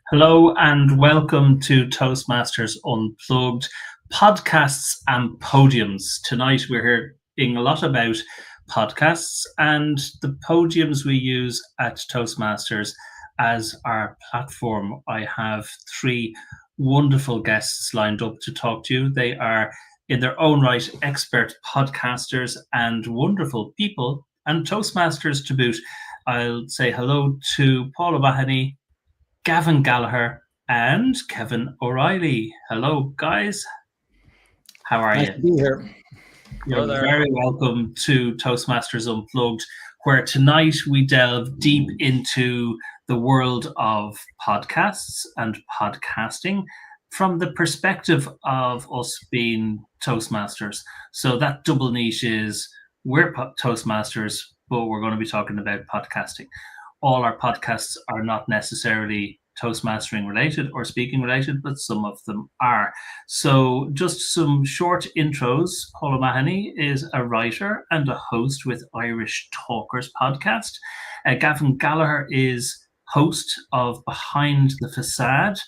Hello and welcome to Toastmasters Unplugged, podcasts and podiums. Tonight we're hearing a lot about podcasts and the podiums we use at Toastmasters as our platform. I have three wonderful guests lined up to talk to you. They are, in their own right, expert podcasters and wonderful people and Toastmasters to boot. I'll say hello to Paul O'Mahony, Gavin Gallagher, and Kevin O'Reilly. Hello, guys. How are Nice you? to be here. You're very welcome to Toastmasters Unplugged, where tonight we delve deep into the world of podcasts and podcasting from the perspective of us being Toastmasters. So that double niche is we're Toastmasters, but we're going to be talking about podcasting. All our podcasts are not necessarily Toastmastering related or speaking related, but some of them are. So just some short intros. Paul O'Mahony is a writer and a host with Irish Talkers podcast. Gavin Gallagher is host of Behind the Facade,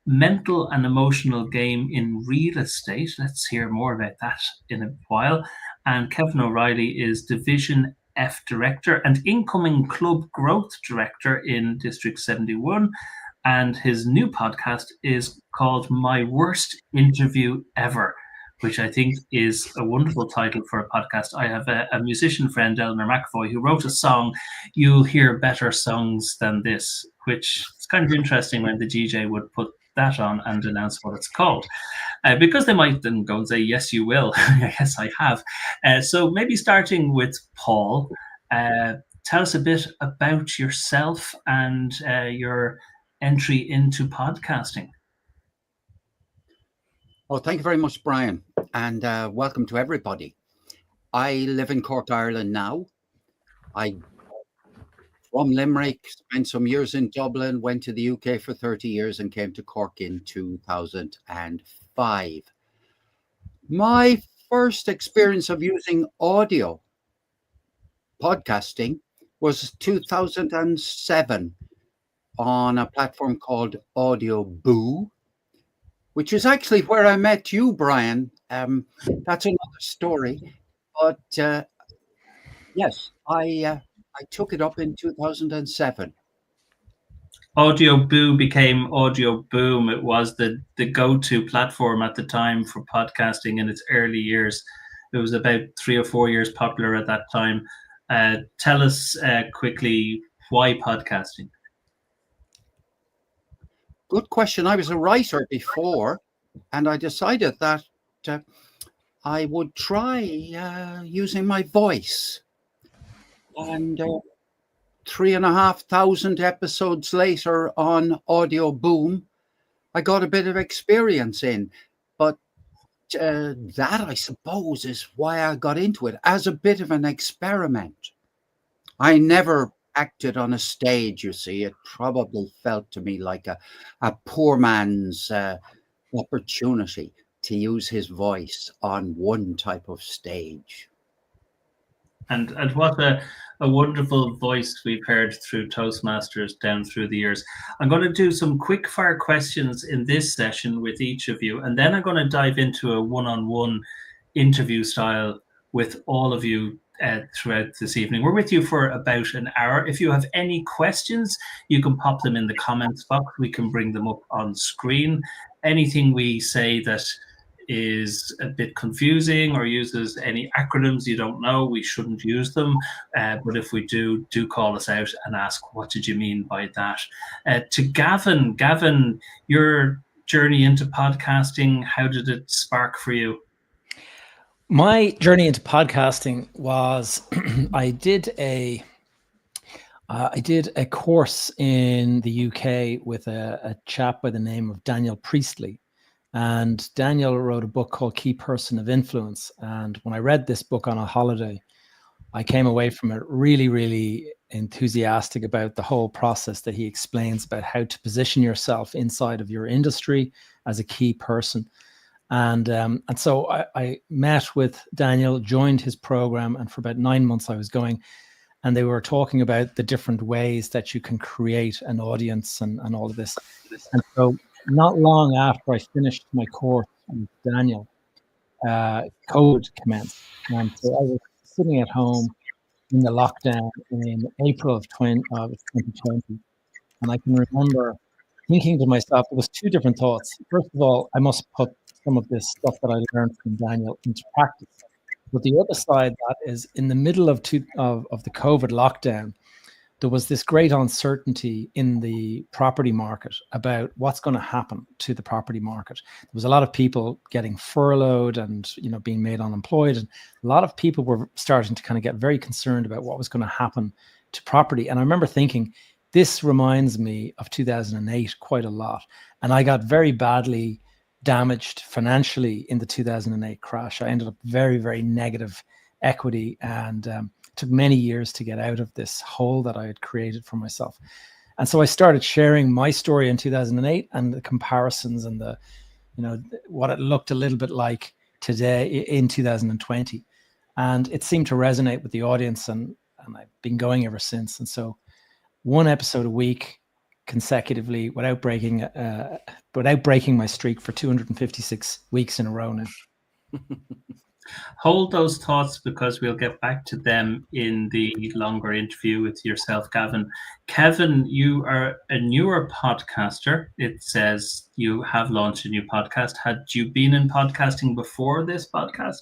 Mental and Emotional Game in Real Estate. Let's hear more about that in a while. And Kevin O'Reilly is Division F Director and incoming Club Growth Director in District 71. And his new podcast is called My Worst Interview Ever, which I think is a wonderful title for a podcast. I have a musician friend, Eleanor McAvoy, who wrote a song, You'll Hear Better Songs Than This, which is kind of interesting when the DJ would put that on and announce what it's called. Because they might then go and say, yes, you will. Yes, I have. So maybe starting with Paul, tell us a bit about yourself and your entry into podcasting. Well, thank you very much, Brian, and welcome to everybody. I live in Cork, Ireland now. I'm from Limerick, spent some years in Dublin, went to the UK for 30 years and came to Cork in 2005. My first experience of using audio podcasting was 2007 on a platform called Audio Boo, which is actually where I met you, Brian. That's another story. But yes, I took it up in 2007. Audio Boo became Audio Boom. It was the go-to platform at the time for podcasting in its early years. It was about 3 or 4 years popular at that time. Tell us quickly, why podcasting? Good question. I was a writer before, and I decided that I would try using my voice. And 3,500 episodes later on Audio Boom, I got a bit of experience in. But that, I suppose, is why I got into it, as a bit of an experiment. I never acted on a stage, you see. It probably felt to me like a poor man's opportunity to use his voice on one type of stage. And what a wonderful voice we've heard through Toastmasters down through the years. I'm going to do some quick fire questions in this session with each of you, and then I'm going to dive into a one-on-one interview style with all of you throughout this evening. We're with you for about an hour. If you have any questions, you can pop them in the comments box. We can bring them up on screen. Anything we say that is a bit confusing or uses any acronyms you don't know, we shouldn't use them. But if we do call us out and ask, what did you mean by that? To Gavin, your journey into podcasting, how did it spark for you? My journey into podcasting was I did a course in the UK with a chap by the name of Daniel Priestley. And Daniel wrote a book called Key Person of Influence. And when I read this book on a holiday, I came away from it really, really enthusiastic about the whole process that he explains about how to position yourself inside of your industry as a key person. And so I met with Daniel, joined his program, and for about 9 months I was going. and they were talking about the different ways that you can create an audience and all of this. And so not long after I finished my course with Daniel, COVID commenced. And so I was sitting at home in the lockdown in April of 2020. And I can remember thinking to myself, there was two different thoughts. First of all, I must put some of this stuff that I learned from Daniel into practice. But the other side that is in the middle of the COVID lockdown, there was this great uncertainty in the property market about what's going to happen to the property market. There was a lot of people getting furloughed and, you know, being made unemployed. And a lot of people were starting to kind of get very concerned about what was going to happen to property. And I remember thinking, this reminds me of 2008 quite a lot. And I got very badly damaged financially in the 2008 crash. I ended up very, very negative equity, and took many years to get out of this hole that I had created for myself. And so I started sharing my story in 2008 and the comparisons and the, you know, what it looked a little bit like today in 2020. And it seemed to resonate with the audience, and I've been going ever since. And so one episode a week consecutively without breaking my streak for 256 weeks in a row now. Hold those thoughts, because we'll get back to them in the longer interview with yourself, Gavin. Kevin, you are a newer podcaster. It says you have launched a new podcast. Had you been in podcasting before this podcast?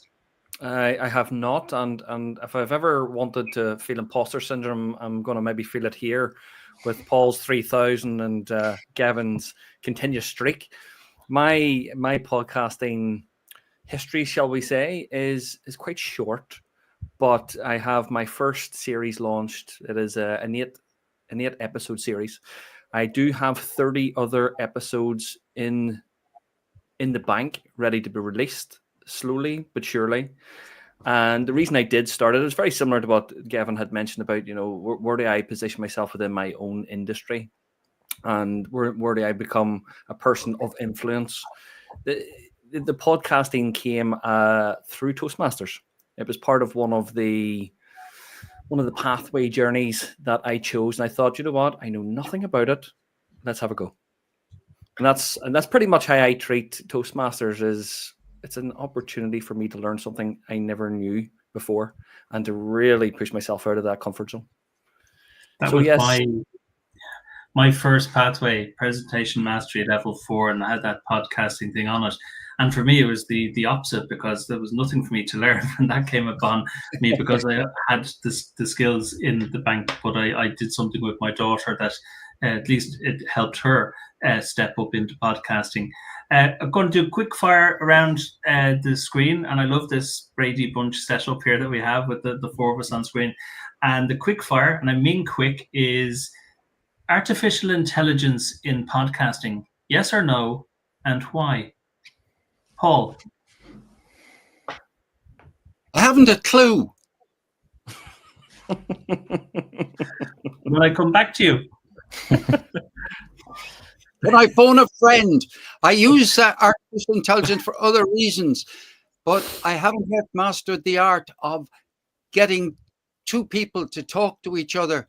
I have not, and if I've ever wanted to feel imposter syndrome, I'm going to maybe feel it here with Paul's 3,000 and Gavin's continuous streak. My podcasting history, shall we say, is quite short, but I have my first series launched. It is an eight episode series. I do have 30 other episodes in the bank, ready to be released slowly but surely. And the reason I did start it is very similar to what Gavin had mentioned about, you know, where do I position myself within my own industry, and where do I become a person of influence. The podcasting came through Toastmasters. It was part of one of the pathway journeys that I chose, and I thought, you know what, I know nothing about it. Let's have a go. And that's pretty much how I treat Toastmasters. It's an opportunity for me to learn something I never knew before, and to really push myself out of that comfort zone. That was my first pathway, presentation mastery at level 4, and I had that podcasting thing on it. And for me, it was the opposite, because there was nothing for me to learn, and that came upon me because I had the skills in the bank, but I did something with my daughter that at least it helped her step up into podcasting. I'm going to do quick fire around the screen, and I love this Brady Bunch setup here that we have with the four of us on screen. And the quick fire, and I mean quick, is artificial intelligence in podcasting. Yes or no, and why? Paul? I haven't a clue. Will I come back to you? When I phone a friend, I use artificial intelligence for other reasons, but I haven't yet mastered the art of getting two people to talk to each other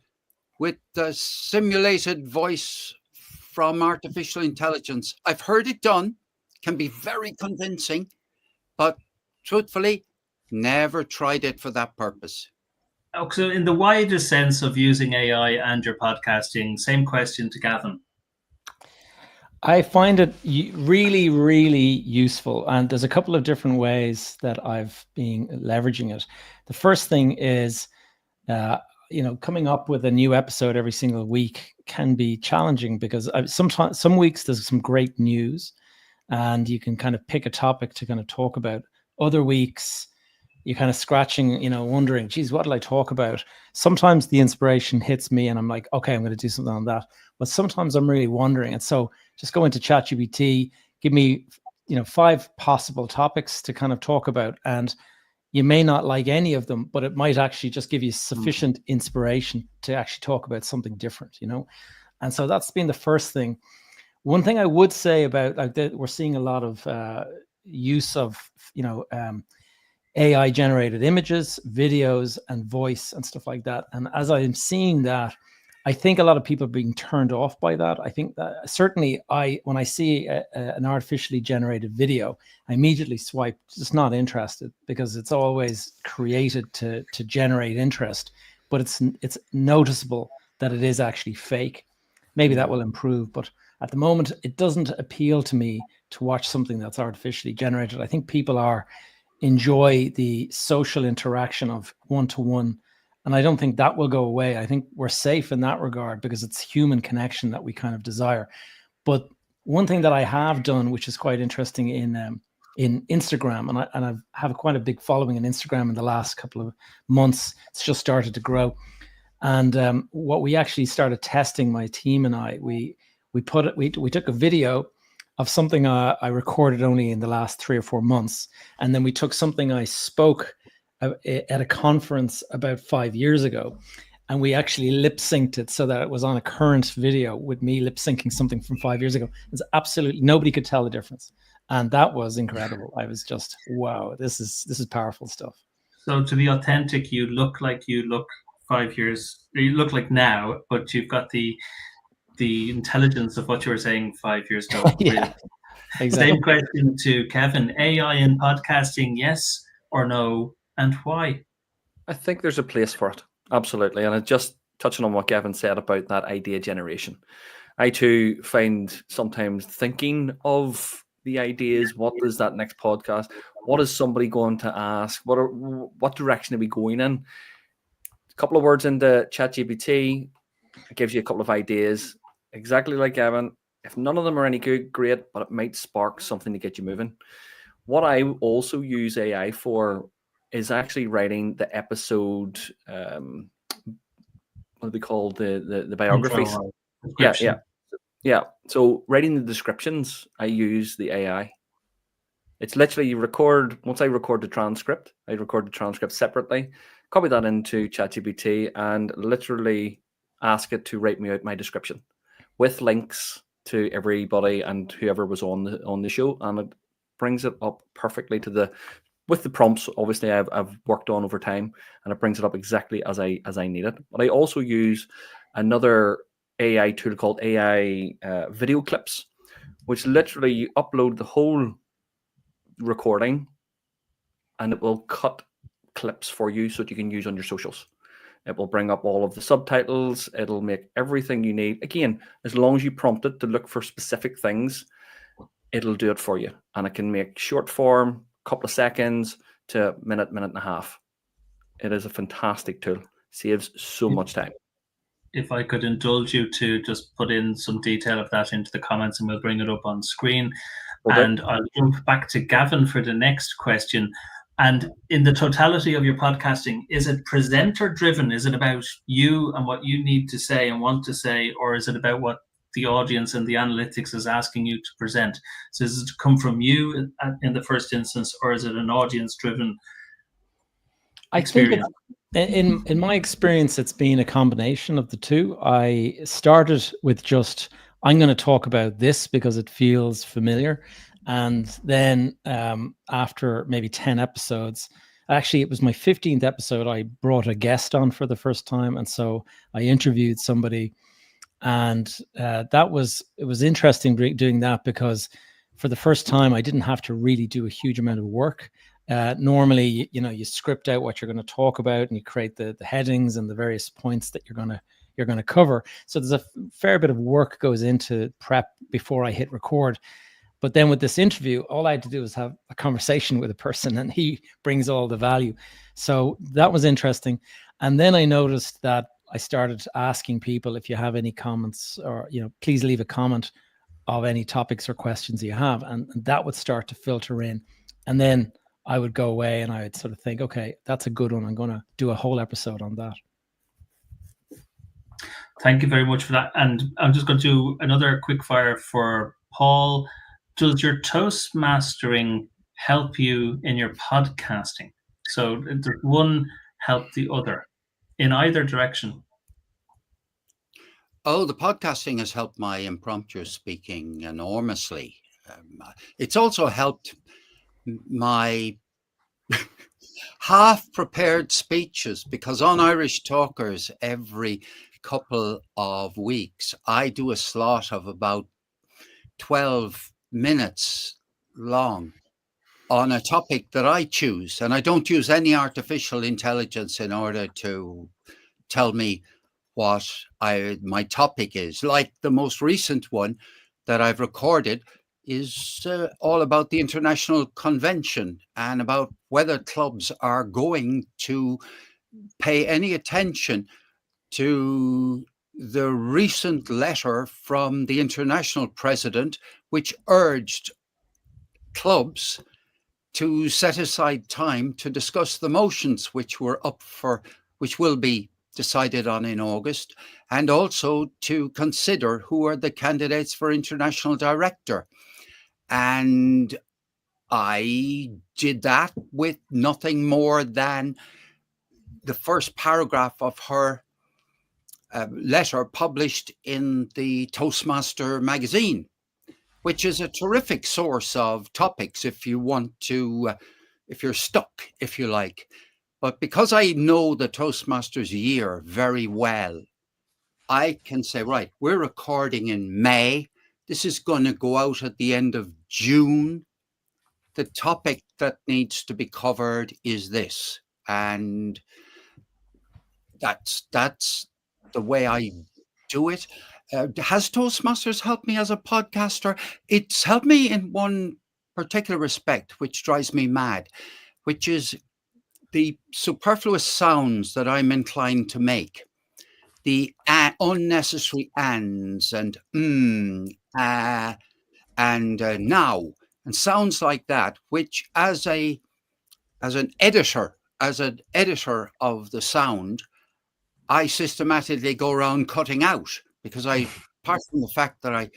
with the simulated voice from artificial intelligence. I've heard it done, can be very convincing, but truthfully, never tried it for that purpose. Oh, so in the widest sense of using AI and your podcasting, same question to Gavin. I find it really, really useful. And there's a couple of different ways that I've been leveraging it. The first thing is, coming up with a new episode every single week can be challenging, because some weeks there's some great news and you can kind of pick a topic to kind of talk about. Other weeks you're kind of scratching, wondering, geez, what will I talk about? Sometimes the inspiration hits me and I'm like, okay, I'm going to do something on that. But sometimes I'm really wondering. And so just go into ChatGPT, give me, 5 possible topics to kind of talk about. And you may not like any of them, but it might actually just give you sufficient inspiration to actually talk about something different, And so that's been the first thing. One thing I would say about we're seeing a lot of use of, AI generated images, videos, and voice and stuff like that. And as I'm seeing that, I think a lot of people are being turned off by that. I think that certainly when I see an artificially generated video, I immediately swipe, just not interested, because it's always created to generate interest, but it's noticeable that it is actually fake. Maybe that will improve, but at the moment, it doesn't appeal to me to watch something that's artificially generated. I think people enjoy the social interaction of one-to-one, and I don't think that will go away. I think we're safe in that regard because it's human connection that we kind of desire. But one thing that I have done, which is quite interesting in Instagram, and I have quite a big following on Instagram in the last couple of months. It's just started to grow. And what we actually started testing, my team and I, we took a video of something I recorded only in the last 3 or 4 months. And then we took something I spoke at a conference about 5 years ago, and we actually lip synced it so that it was on a current video with me lip syncing something from 5 years ago. It's absolutely, nobody could tell the difference. And that was incredible. I was just, wow, this is powerful stuff. So to be authentic, you look like you look 5 years, you look like now, but you've got the intelligence of what you were saying 5 years ago. Yeah, exactly. Same question to Kevin. AI in podcasting, yes or no, and why? I think there's a place for it. Absolutely. And just touching on what Gavin said about that idea generation. I too find sometimes thinking of the ideas, what is that next podcast? What is somebody going to ask? What direction are we going in? A couple of words into ChatGPT, it gives you a couple of ideas. Exactly like Gavin. If none of them are any good, great, but it might spark something to get you moving. What I also use AI for is actually writing the episode, what do we call the biographies? Yeah. So writing the descriptions, I use the AI. It's literally once I record the transcript, I record the transcript separately, copy that into ChatGPT, and literally ask it to write me out my description with links to everybody and whoever was on the show, and it brings it up perfectly with the prompts. Obviously, I've worked on over time, and it brings it up exactly as I need it. But I also use another AI tool called AI video clips, which literally you upload the whole recording, and it will cut clips for you so that you can use on your socials. It will bring up all of the subtitles. It'll make everything you need. Again, as long as you prompt it to look for specific things, it'll do it for you. And it can make short form, couple of seconds to minute and a half. It is a fantastic tool. Saves so much time. If I could indulge you to just put in some detail of that into the comments, and we'll bring it up on screen. Okay. And I'll jump back to Gavin for the next question. And in the totality of your podcasting, is it presenter driven? Is it about you and what you need to say and want to say, or is it about what the audience and the analytics is asking you to present? So does it come from you in the first instance, or is it an audience driven experience? I think in my experience, it's been a combination of the two. I started with just, I'm going to talk about this because it feels familiar. And then after maybe 10 episodes, actually it was my 15th episode, I brought a guest on for the first time. And so I interviewed somebody, and it was interesting doing that, because for the first time I didn't have to really do a huge amount of work. Normally, you script out what you're going to talk about, and you create the headings and the various points that you're going to cover. So there's a fair bit of work goes into prep before I hit record. But then with this interview, all I had to do was have a conversation with a person, and he brings all the value. So that was interesting. And then I noticed that I started asking people, if you have any comments, or, please leave a comment of any topics or questions you have. And that would start to filter in. And then I would go away and I would sort of think, okay, that's a good one. I'm going to do a whole episode on that. Thank you very much for that. And I'm just going to do another quick fire for Paul. Does your Toastmastering help you in your podcasting? So does one help the other in either direction? Oh, the podcasting has helped my impromptu speaking enormously. It's also helped my half-prepared speeches, because on Irish Talkers every couple of weeks I do a slot of about 12 minutes long on a topic that I choose, and I don't use any artificial intelligence in order to tell me what my topic is. Like the most recent one that I've recorded is all about the International Convention and about whether clubs are going to pay any attention to the recent letter from the international president, which urged clubs to set aside time to discuss the motions which will be decided on in August, and also to consider who are the candidates for international director. And I did that with nothing more than the first paragraph of her letter published in the Toastmaster magazine, which is a terrific source of topics if you want to, if you're stuck, if you like. But because I know the Toastmasters year very well, I can say, right, we're recording in May. This is going to go out at the end of June. The topic that needs to be covered is this. And that's the way I do it. Has Toastmasters helped me as a podcaster? It's helped me in one particular respect, which drives me mad, which is the superfluous sounds that I'm inclined to make. The unnecessary ands and and now and sounds like that, which as an editor of the sound, I systematically go around cutting out, because apart from the fact that I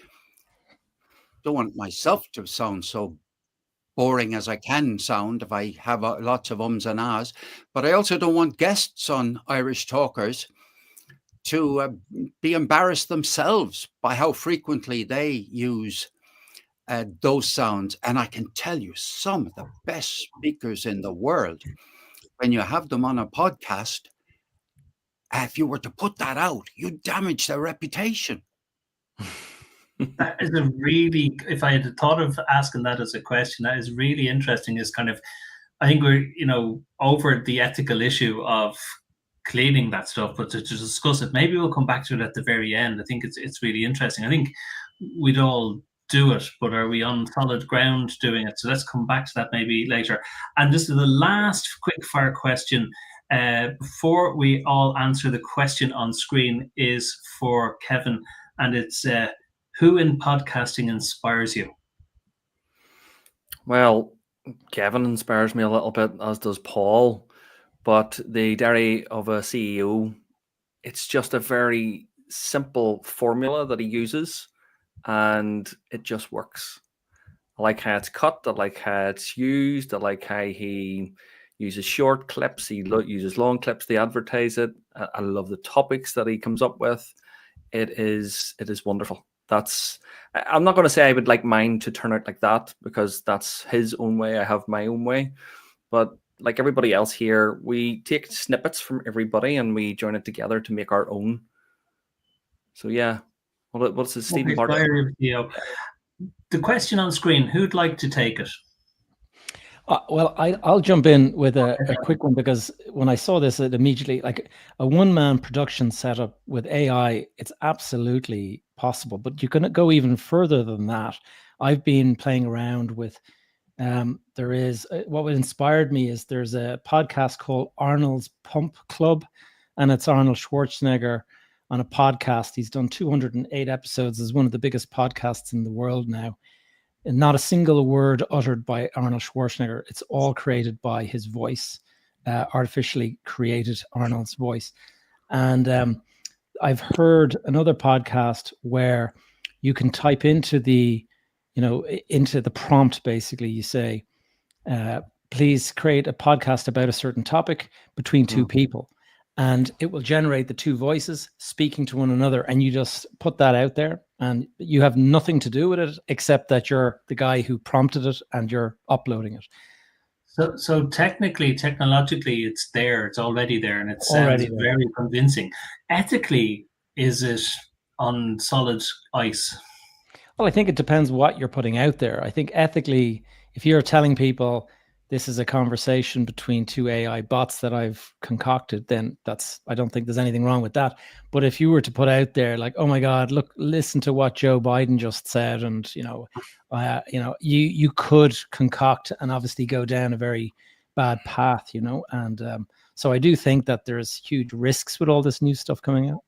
don't want myself to sound so boring as I can sound if I have lots of ums and ahs, but I also don't want guests on Irish Talkers to be embarrassed themselves by how frequently they use those sounds. And I can tell you, some of the best speakers in the world, when you have them on a podcast, if you were to put that out, you damage their reputation. That is a really, if I had thought of asking that as a question, that is really interesting. Is kind of, I think we're, over the ethical issue of cleaning that stuff, but to discuss it, maybe we'll come back to it at the very end. I think it's really interesting. I think we'd all do it, but are we on solid ground doing it? So let's come back to that maybe later. And this is the last quick fire question before we all answer the question on screen is for Kevin, and it's who in podcasting inspires you? Well, Kevin inspires me a little bit, as does Paul. But the diary of a CEO, it's just a very simple formula that he uses, and it just works. I like how it's cut. I like how it's used. I like how he uses short clips. He uses long clips to advertise it. I love the topics that he comes up with. It is wonderful. I'm not going to say I would like mine to turn out like that, because that's his own way. I have my own way. But like everybody else here, we take snippets from everybody and we join it together to make our own. So yeah, what's the Stephen part? The question on screen, who'd like to take it? Well, I'll jump in with a quick one, because when I saw this, it immediately, like a one-man production setup with AI, it's absolutely possible. But you can go even further than that. I've been playing around with, there is, what inspired me is there's a podcast called Arnold's Pump Club, and it's Arnold Schwarzenegger on a podcast. He's done 208 episodes, is one of the biggest podcasts in the world now. And not a single word uttered by Arnold Schwarzenegger. It's all created by his voice, artificially created Arnold's voice. And I've heard another podcast where you can type into the prompt, basically. You say, please create a podcast about a certain topic between two people. And it will generate the two voices speaking to one another. And you just put that out there, and you have nothing to do with it except that you're the guy who prompted it and you're uploading it. So technologically, it's there. It's already there, and it sounds Already there. very convincing. Ethically, is it on solid ice? Well, I think it depends what you're putting out there. I think ethically, if you're telling people this is a conversation between two AI bots that I've concocted, then I don't think there's anything wrong with that. But if you were to put out there like, oh my God, look, listen to what Joe Biden just said, and you could concoct and obviously go down a very bad path, and so I do think that there's huge risks with all this new stuff coming out.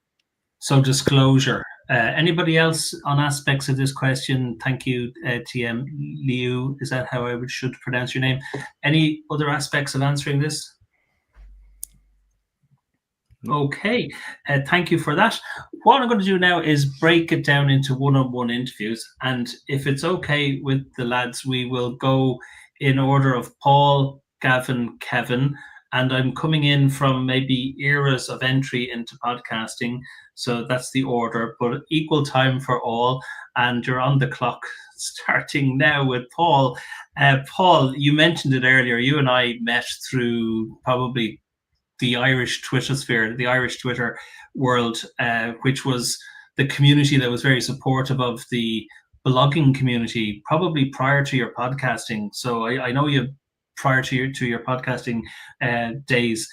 So disclosure. Anybody else on aspects of this question? Thank you, TM Liu. Is that how I should pronounce your name? Any other aspects of answering this? Okay, thank you for that. What I'm going to do now is break it down into one-on-one interviews. And if it's okay with the lads, we will go in order of Paul, Gavin, Kevin. And I'm coming in from maybe eras of entry into podcasting. So that's the order, but equal time for all. And you're on the clock starting now with Paul. Paul, you mentioned it earlier. You and I met through probably the Irish Twitter sphere, the Irish Twitter world, which was the community that was very supportive of the blogging community, probably prior to your podcasting. So I know you prior to your podcasting days.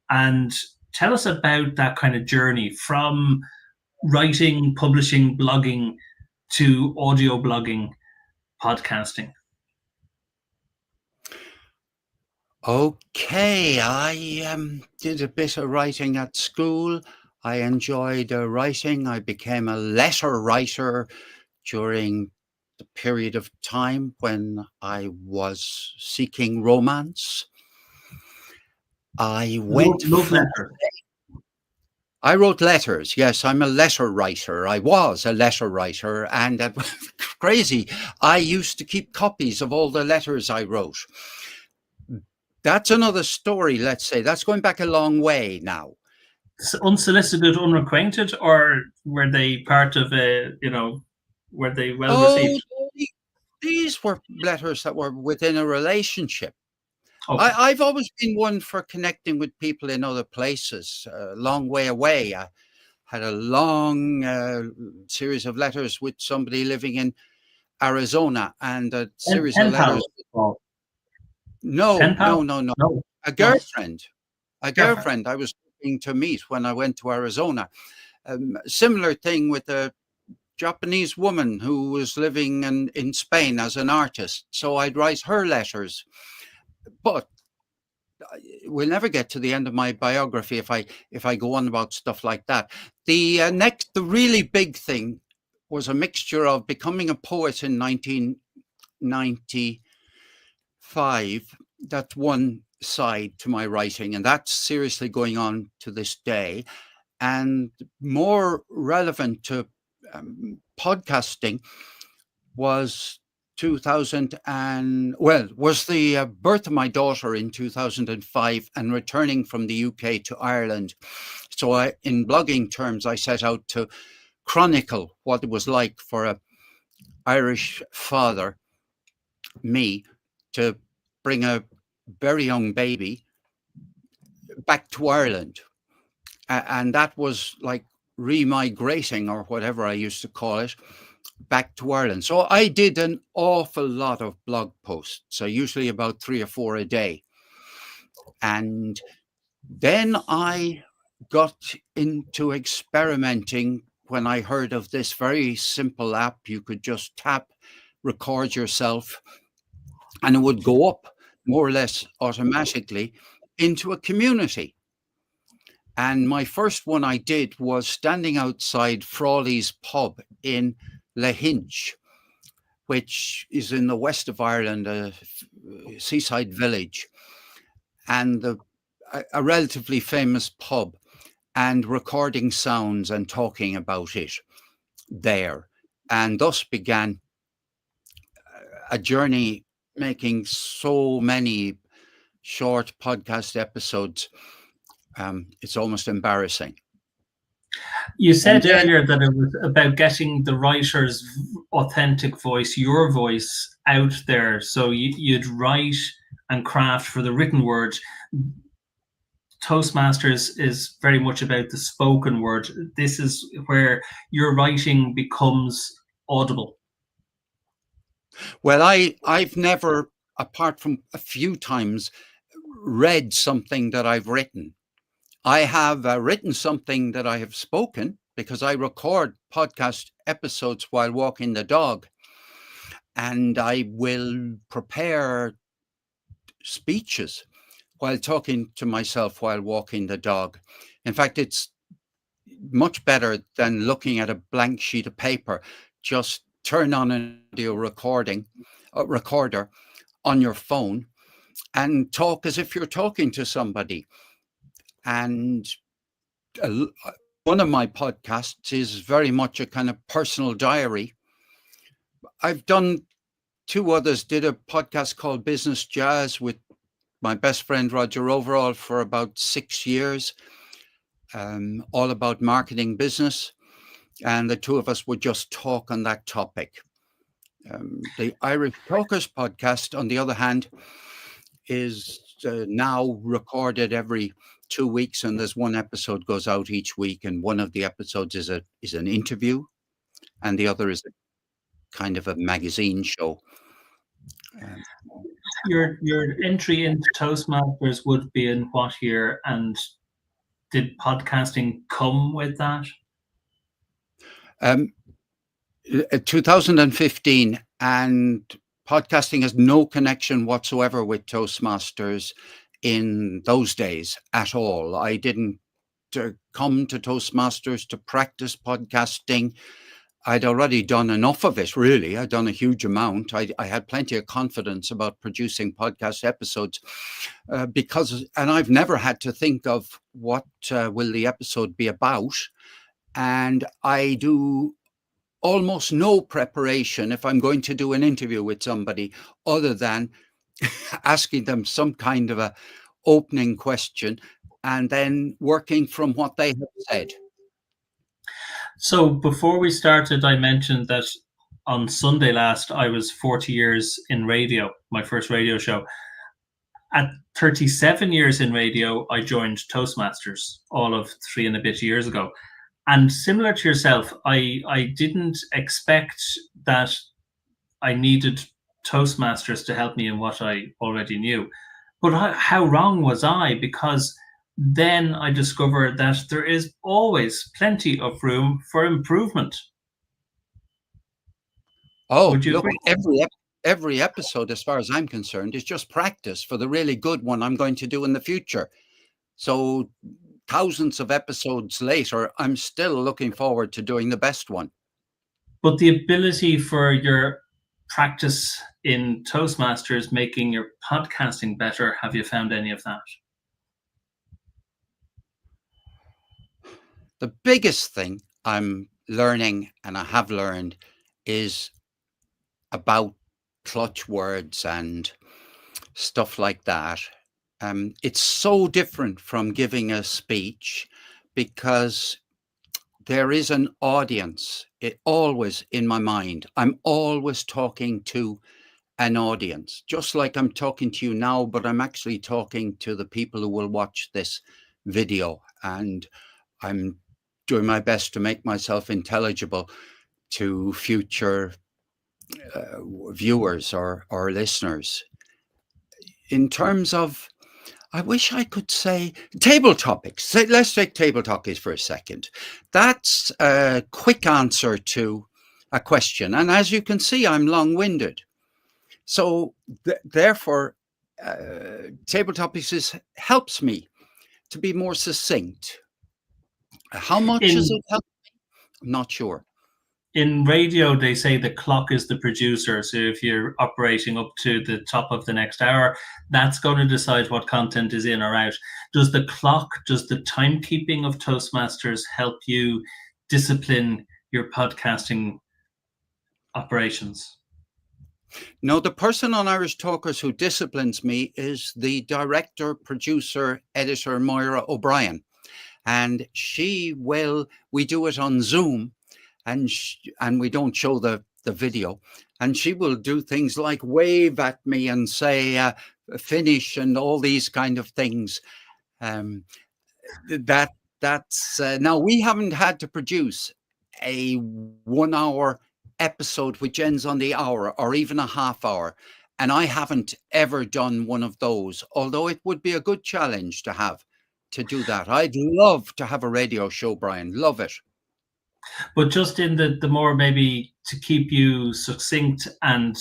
And tell us about that kind of journey from writing, publishing, blogging to audio blogging, podcasting. Okay, I did a bit of writing at school. I enjoyed writing. I became a letter writer during the period of time when I was seeking romance. I went. I wrote letters. Yes, I'm a letter writer. I was a letter writer, and it was crazy. I used to keep copies of all the letters I wrote. That's another story, let's say. That's going back a long way now. Unsolicited, unrequited, or were they part of were they well received? These were letters that were within a relationship. Okay. I've always been one for connecting with people in other places, a long way away. I had a long series of letters with somebody living in Arizona, and a series of letters. No. A girlfriend. I was looking to meet when I went to Arizona. Similar thing with a Japanese woman who was living in Spain as an artist. So I'd write her letters. But we'll never get to the end of my biography if I go on about stuff like that. The really big thing was a mixture of becoming a poet in 1995. That's one side to my writing, and that's seriously going on to this day. And more relevant to podcasting was was the birth of my daughter in 2005 and returning from the UK to Ireland. So in blogging terms, I set out to chronicle what it was like for a Irish father, me, to bring a very young baby back to Ireland. And that was like remigrating, or whatever I used to call it, back to Ireland. So I did an awful lot of blog posts, so usually about 3 or 4 a day. And then I got into experimenting when I heard of this very simple app. You could just tap, record yourself, and it would go up more or less automatically into a community. And my first one I did was standing outside Frawley's pub in Lahinch, which is in the west of Ireland, a seaside village, and a relatively famous pub, and recording sounds and talking about it there. And thus began a journey making so many short podcast episodes. It's almost embarrassing. You said earlier that it was about getting the writer's authentic voice, your voice, out there. So you'd write and craft for the written word. Toastmasters is very much about the spoken word. This is where your writing becomes audible. Well, I've never, apart from a few times, read something that I've written. I have written something that I have spoken, because I record podcast episodes while walking the dog, and I will prepare speeches while talking to myself while walking the dog. In fact, it's much better than looking at a blank sheet of paper. Just turn on an audio recorder on your phone and talk as if you're talking to somebody. And one of my podcasts is very much a kind of personal diary. I've done 2 others, did a podcast called Business Jazz with my best friend Roger Overall for about 6 years, all about marketing business. And the 2 of us would just talk on that topic. The Irish Talkers podcast, on the other hand, is now recorded every 2 weeks, and there's 1 episode goes out each week, and one of the episodes is an interview, and the other is a kind of a magazine show. Your entry into Toastmasters would be in what year, and did podcasting come with that? 2015, and podcasting has no connection whatsoever with Toastmasters in those days at all. I didn't come to Toastmasters to practice podcasting. I'd already done enough of it, really. I'd done a huge amount. I had plenty of confidence about producing podcast episodes and I've never had to think of what will the episode be about. And I do almost no preparation if I'm going to do an interview with somebody, other than asking them some kind of a opening question and then working from what they have said. So before we started, I mentioned that on Sunday last, I was 40 years in radio, my first radio show. At 37 years in radio, I joined Toastmasters, all of 3 and a bit years ago. And similar to yourself, I didn't expect that I needed Toastmasters to help me in what I already knew. But how wrong was I? Because then I discovered that there is always plenty of room for improvement. Oh, look, every episode, as far as I'm concerned, is just practice for the really good one I'm going to do in the future. So thousands of episodes later, I'm still looking forward to doing the best one. But the ability for your practice in Toastmasters making your podcasting better, have you found any of that? The biggest thing I'm learning, and I have learned, is about clutch words and stuff like that. It's so different from giving a speech, because there is an audience. It always, in my mind, I'm always talking to an audience, just like I'm talking to you now, but I'm actually talking to the people who will watch this video, and I'm doing my best to make myself intelligible to future viewers or listeners. In terms of, I wish I could say table topics. Let's take table topics for a second. That's a quick answer to a question. And as you can see, I'm long-winded. So therefore, table topics helps me to be more succinct. How much does it help me? I'm not sure. In radio, they say the clock is the producer. So if you're operating up to the top of the next hour, that's going to decide what content is in or out. Does the timekeeping of Toastmasters help you discipline your podcasting operations? No, the person on Irish Talkers who disciplines me is the director, producer, editor, Moira O'Brien. And we do it on Zoom, and we don't show the video. And she will do things like wave at me and say, finish and all these kind of things. That's now we haven't had to produce a 1 hour episode which ends on the hour or even a half hour. And I haven't ever done one of those, although it would be a good challenge to do that. I'd love to have a radio show, Brian. Love it. But just in the more, maybe to keep you succinct and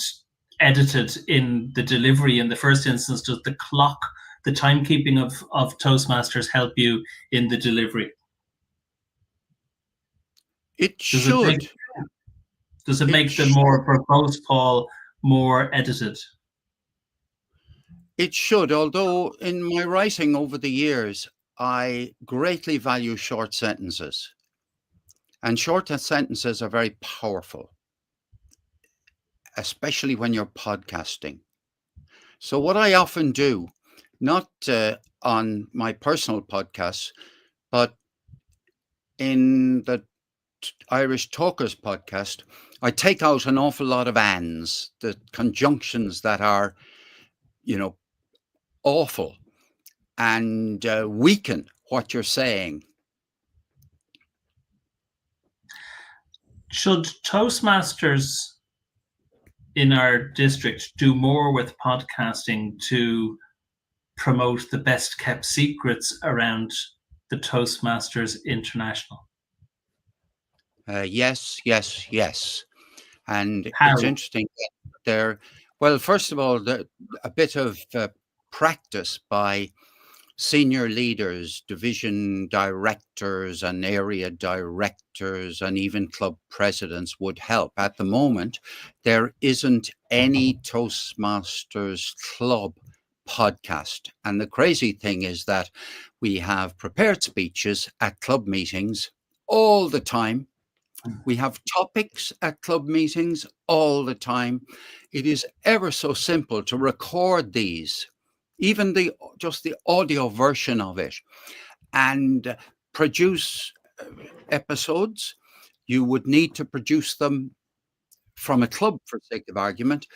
edited in the delivery, in the first instance, does the clock, the timekeeping of Toastmasters help you in the delivery? Does it make the more verbose, Paul, more edited? It should, although in my writing over the years, I greatly value short sentences. And short sentences are very powerful, especially when you're podcasting. So what I often do, not on my personal podcasts, but in the Irish Talkers podcast, I take out an awful lot of ands, the conjunctions that are, awful and weaken what you're saying. Should Toastmasters in our district do more with podcasting to promote the best kept secrets around the Toastmasters International? Yes. And How? it's interesting there. Well, first of all, a bit of practice by senior leaders, division directors and area directors and even club presidents would help. At the moment, there isn't any Toastmasters Club podcast. And the crazy thing is that we have prepared speeches at club meetings all the time. We have topics at club meetings all the time. It is ever so simple to record these, even just the audio version of it, and produce episodes. You would need to produce them from a club, for sake of argument,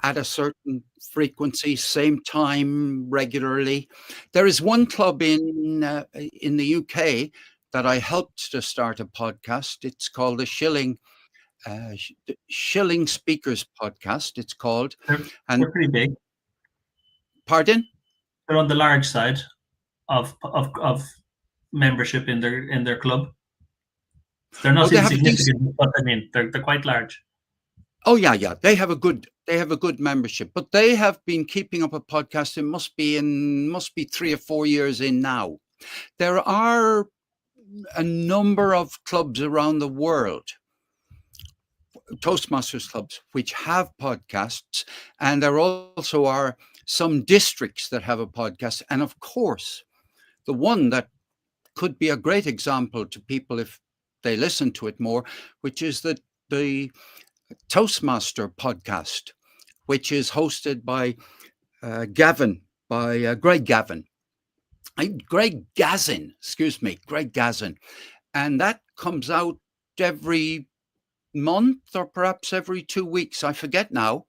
at a certain frequency, same time, regularly. There is one club in the UK that I helped to start a podcast. It's called the Shilling Speakers Podcast. It's called. They're pretty big. Pardon? They're on the large side of membership in their club. They're not insignificant, but I mean they're quite large. Oh yeah. They have a good membership, but they have been keeping up a podcast. It must be 3 or 4 years in now. There are a number of clubs around the world, Toastmasters clubs, which have podcasts, and there also are some districts that have a podcast. And of course, the one that could be a great example to people if they listen to it more, which is the Toastmaster podcast, which is hosted by Greg Gazin. And that comes out every month or perhaps every 2 weeks. I forget now.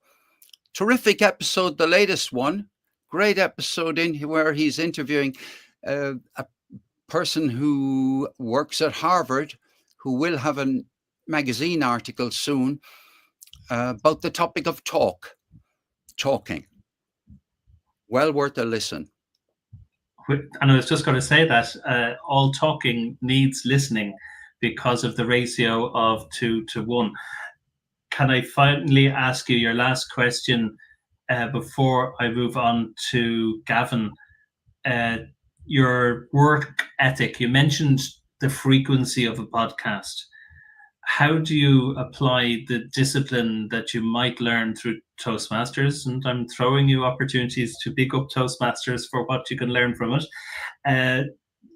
Terrific episode, the latest one. Great episode where he's interviewing a person who works at Harvard, who will have a magazine article soon about the topic of talking. Well worth a listen. And I was just going to say that all talking needs listening because of the ratio of 2 to 1. Can I finally ask you your last question before I move on to Gavin? Your work ethic, you mentioned the frequency of a podcast. How do you apply the discipline that you might learn through Toastmasters? And I'm throwing you opportunities to pick up Toastmasters for what you can learn from it.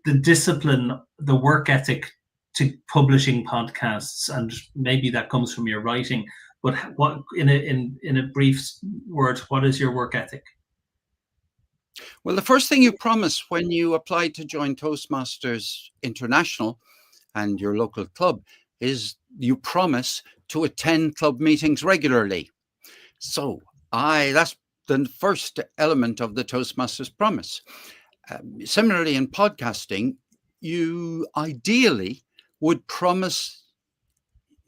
The discipline, the work ethic to publishing podcasts, and maybe that comes from your writing. But what, in a brief word, what is your work ethic? Well, the first thing you promise when you apply to join Toastmasters International and your local club is you promise to attend club meetings regularly. So that's the first element of the Toastmasters promise. Similarly, in podcasting, you ideally would promise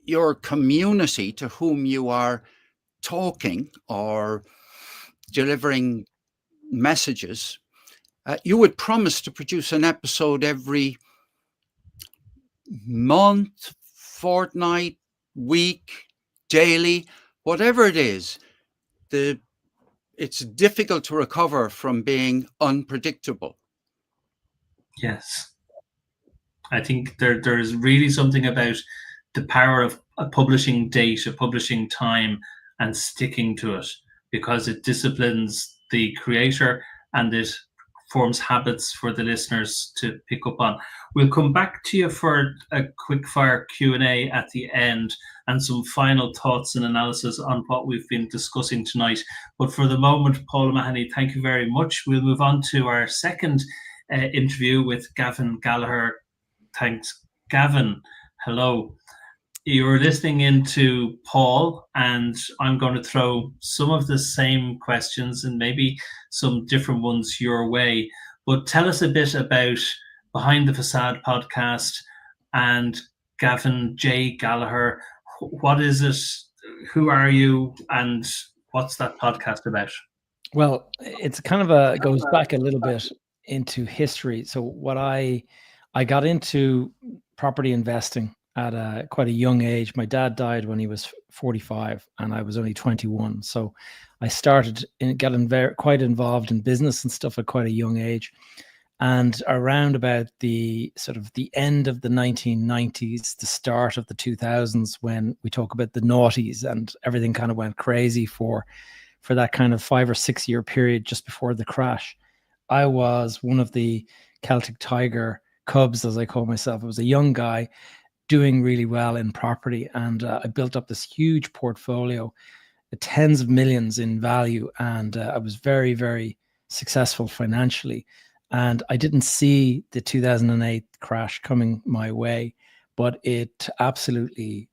your community to whom you are talking or delivering messages, you would promise to produce an episode every month, fortnight, week, daily, whatever it is. It's difficult to recover from being unpredictable. Yes. I think there is really something about the power of a publishing date, a publishing time, and sticking to it, because it disciplines the creator and it forms habits for the listeners to pick up on. We'll come back to you for a quick fire Q&A at the end and some final thoughts and analysis on what we've been discussing tonight. But for the moment, Paul O'Mahony, thank you very much. We'll move on to our second interview with Gavin Gallagher. Thanks, Gavin. Hello. You're listening into Paul, and I'm going to throw some of the same questions and maybe some different ones your way. But tell us a bit about Behind the Facade podcast and Gavin J. Gallagher. What is it? Who are you? And what's that podcast about? Well, it's kind of goes back a little bit into history. So what I got into property investing at quite a young age. My dad died when he was 45 and I was only 21. So I started getting quite involved in business and stuff at quite a young age. And around about the sort of the end of the 1990s, the start of the 2000s, when we talk about the noughties and everything kind of went crazy for that kind of 5 or 6 year period just before the crash, I was one of the Celtic Tiger Cubs, as I call myself. I was a young guy doing really well in property, and I built up this huge portfolio, tens of millions in value, and I was very, very successful financially. And I didn't see the 2008 crash coming my way, but it absolutely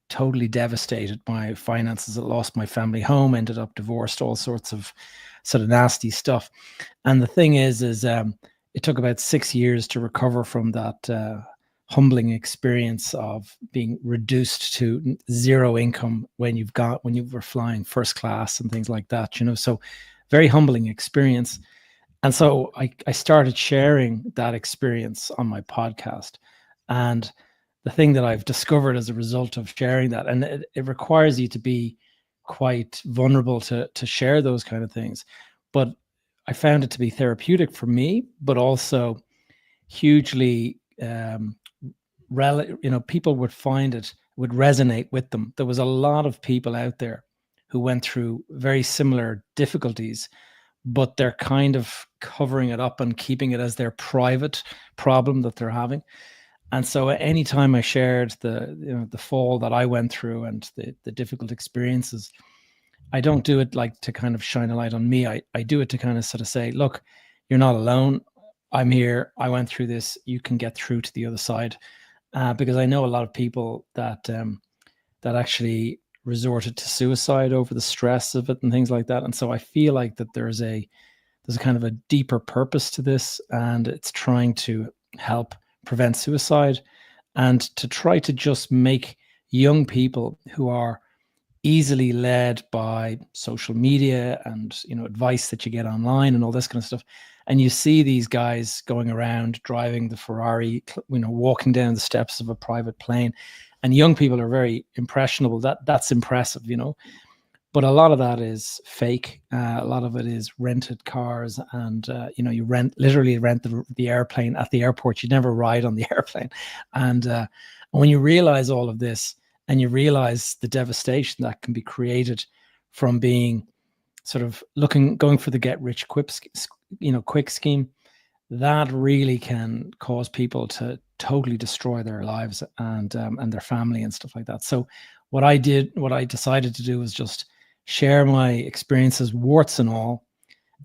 totally devastated my finances. I lost my family home, ended up divorced, all sorts of sort of nasty stuff. And the thing is it took about 6 years to recover from that humbling experience of being reduced to zero income when you were flying first class and things like that, so very humbling experience. And so I started sharing that experience on my podcast. And the thing that I've discovered as a result of sharing that, and it requires you to be quite vulnerable to share those kind of things, but I found it to be therapeutic for me, but also hugely people would find it would resonate with them. There was a lot of people out there who went through very similar difficulties, but they're kind of covering it up and keeping it as their private problem that they're having. And so anytime I shared the fall that I went through and the difficult experiences, I don't do it like to kind of shine a light on me. I do it to kind of sort of say, look, you're not alone. I'm here. I went through this. You can get through to the other side. Because I know a lot of people that actually resorted to suicide over the stress of it and things like that. And so I feel like that there's a kind of a deeper purpose to this, and it's trying to help prevent suicide and to try to just make young people who are easily led by social media and advice that you get online and all this kind of stuff. And you see these guys going around driving the Ferrari, walking down the steps of a private plane, and young people are very impressionable. That's impressive, but a lot of that is fake. A lot of it is rented cars, and you literally rent the airplane at the airport. You never ride on the airplane. And when you realize all of this, and you realize the devastation that can be created from being sort of going for the get rich quick scheme, that really can cause people to totally destroy their lives and their family and stuff like that. So what I decided to do was just share my experiences, warts and all,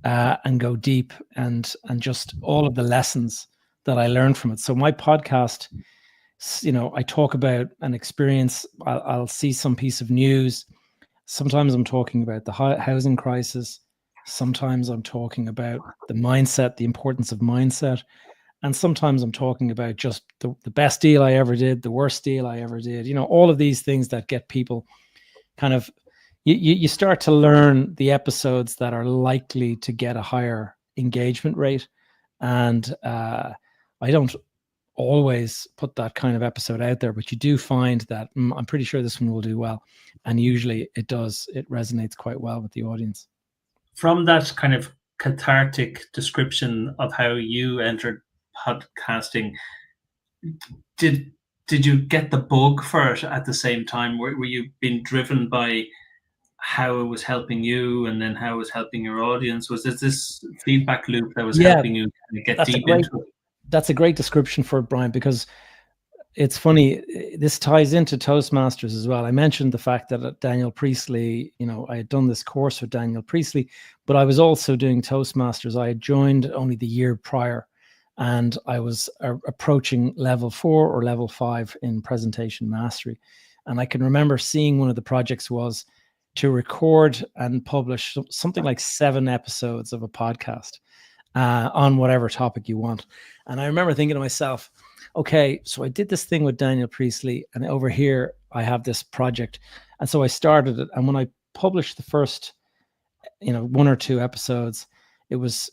and go deep and just all of the lessons that I learned from it. So my podcast, I talk about an experience. I'll see some piece of news. Sometimes I'm talking about the housing crisis. Sometimes I'm talking about the mindset, the importance of mindset. And sometimes I'm talking about just the best deal I ever did, the worst deal I ever did, you know, all of these things that get people kind of, you start to learn the episodes that are likely to get a higher engagement rate. And I don't always put that kind of episode out there, but you do find that I'm pretty sure this one will do well. And usually it does, it resonates quite well with the audience. From that kind of cathartic description of how you entered podcasting, did you get the bug for it at the same time? Were you being driven by how it was helping you and then how it was helping your audience? Was it this feedback loop that was helping you get deep into it? That's a great description for it, Brian, because it's funny, this ties into Toastmasters as well. I mentioned the fact that Daniel Priestley, you know, I had done this course with Daniel Priestley, but I was also doing Toastmasters. I had joined only the year prior, and I was approaching level 4 or level 5 in presentation mastery. And I can remember seeing one of the projects was to record and publish something like 7 episodes of a podcast on whatever topic you want. And I remember thinking to myself, okay, so I did this thing with Daniel Priestley, and over here I have this project. And so I started it. And when I published the first, 1 or 2 episodes, it was,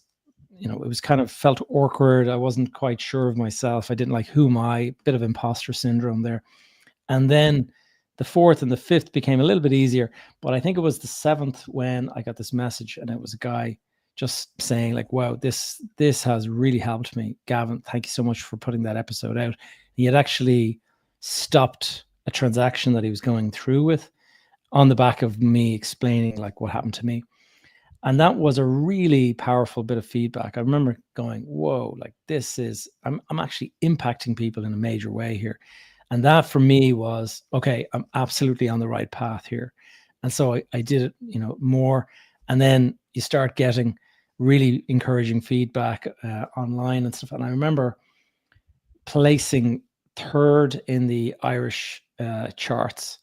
it was kind of felt awkward. I wasn't quite sure of myself. I didn't like, who am I? Bit of imposter syndrome there. And then the 4th and the 5th became a little bit easier, but I think it was the 7th when I got this message, and it was a guy just saying like, wow, this has really helped me. Gavin, thank you so much for putting that episode out. He had actually stopped a transaction that he was going through with on the back of me explaining like what happened to me. And that was a really powerful bit of feedback. I remember going, whoa, like I'm actually impacting people in a major way here. And that for me was, okay, I'm absolutely on the right path here. And so I did it, more. And then you start getting really encouraging feedback online and stuff. And I remember placing 3rd in the Irish charts.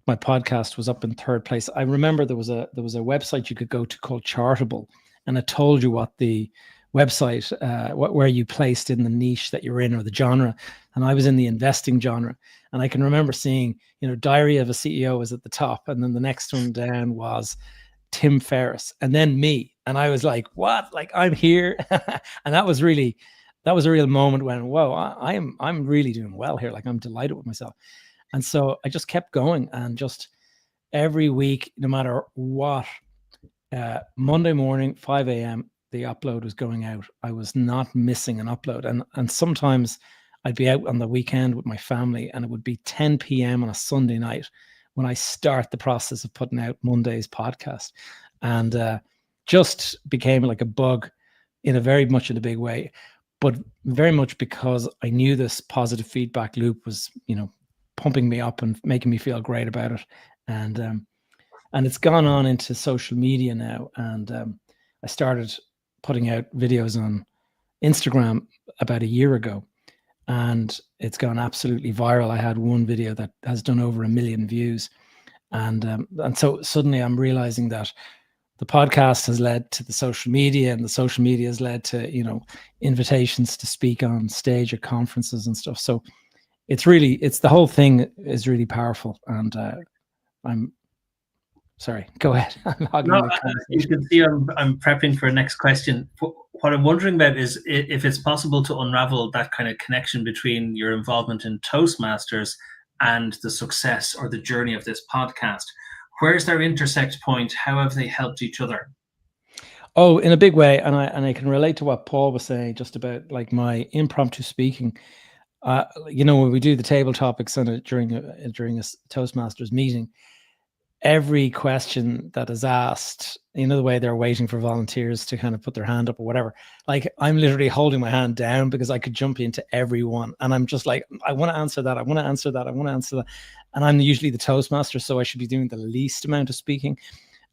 My podcast was up in 3rd place. I remember there was a website you could go to called Chartable, and it told you what the website, where you placed in the niche that you're in or the genre. And I was in the investing genre. And I can remember seeing, Diary of a CEO was at the top. And then the next one down was Tim Ferriss, and then me. And I was like, what? Like, I'm here. And that was a real moment when, whoa, I'm really doing well here. Like, I'm delighted with myself. And so I just kept going, and just every week, no matter what, Monday morning, 5 a.m., the upload was going out. I was not missing an upload. And sometimes I'd be out on the weekend with my family, and it would be 10 p.m. on a Sunday night when I start the process of putting out Monday's podcast. And just became like a bug in a very much in a big way, but very much because I knew this positive feedback loop was, pumping me up and making me feel great about it. And it's gone on into social media now. And I started putting out videos on Instagram about a year ago, and it's gone absolutely viral. I had one video that has done over 1 million views. And so suddenly I'm realizing that the podcast has led to the social media, and the social media has led to, invitations to speak on stage at conferences and stuff. So it's the whole thing is really powerful. And I'm sorry, go ahead. You can see I'm prepping for a next question. What I'm wondering about is if it's possible to unravel that kind of connection between your involvement in Toastmasters and the success or the journey of this podcast. Where's their intersect point? How have they helped each other? Oh, in a big way. And I can relate to what Paul was saying just about like my impromptu speaking. When we do the table topics during a Toastmasters meeting, every question that is asked, the way they're waiting for volunteers to kind of put their hand up or whatever, like I'm literally holding my hand down because I could jump into every one. And I'm just like, I want to answer that. I want to answer that. I want to answer that. And I'm usually the Toastmaster, so I should be doing the least amount of speaking.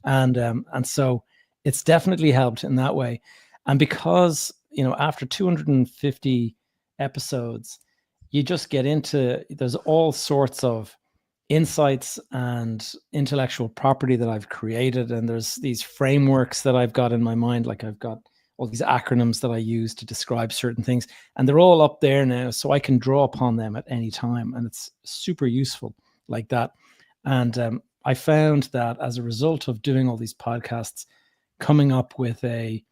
And so it's definitely helped in that way. And because, after 250 episodes, you just get into, there's all sorts of insights and intellectual property that I've created. And there's these frameworks that I've got in my mind. Like I've got all these acronyms that I use to describe certain things, and they're all up there now, so I can draw upon them at any time. And it's super useful like that. And I found that as a result of doing all these podcasts, coming up with a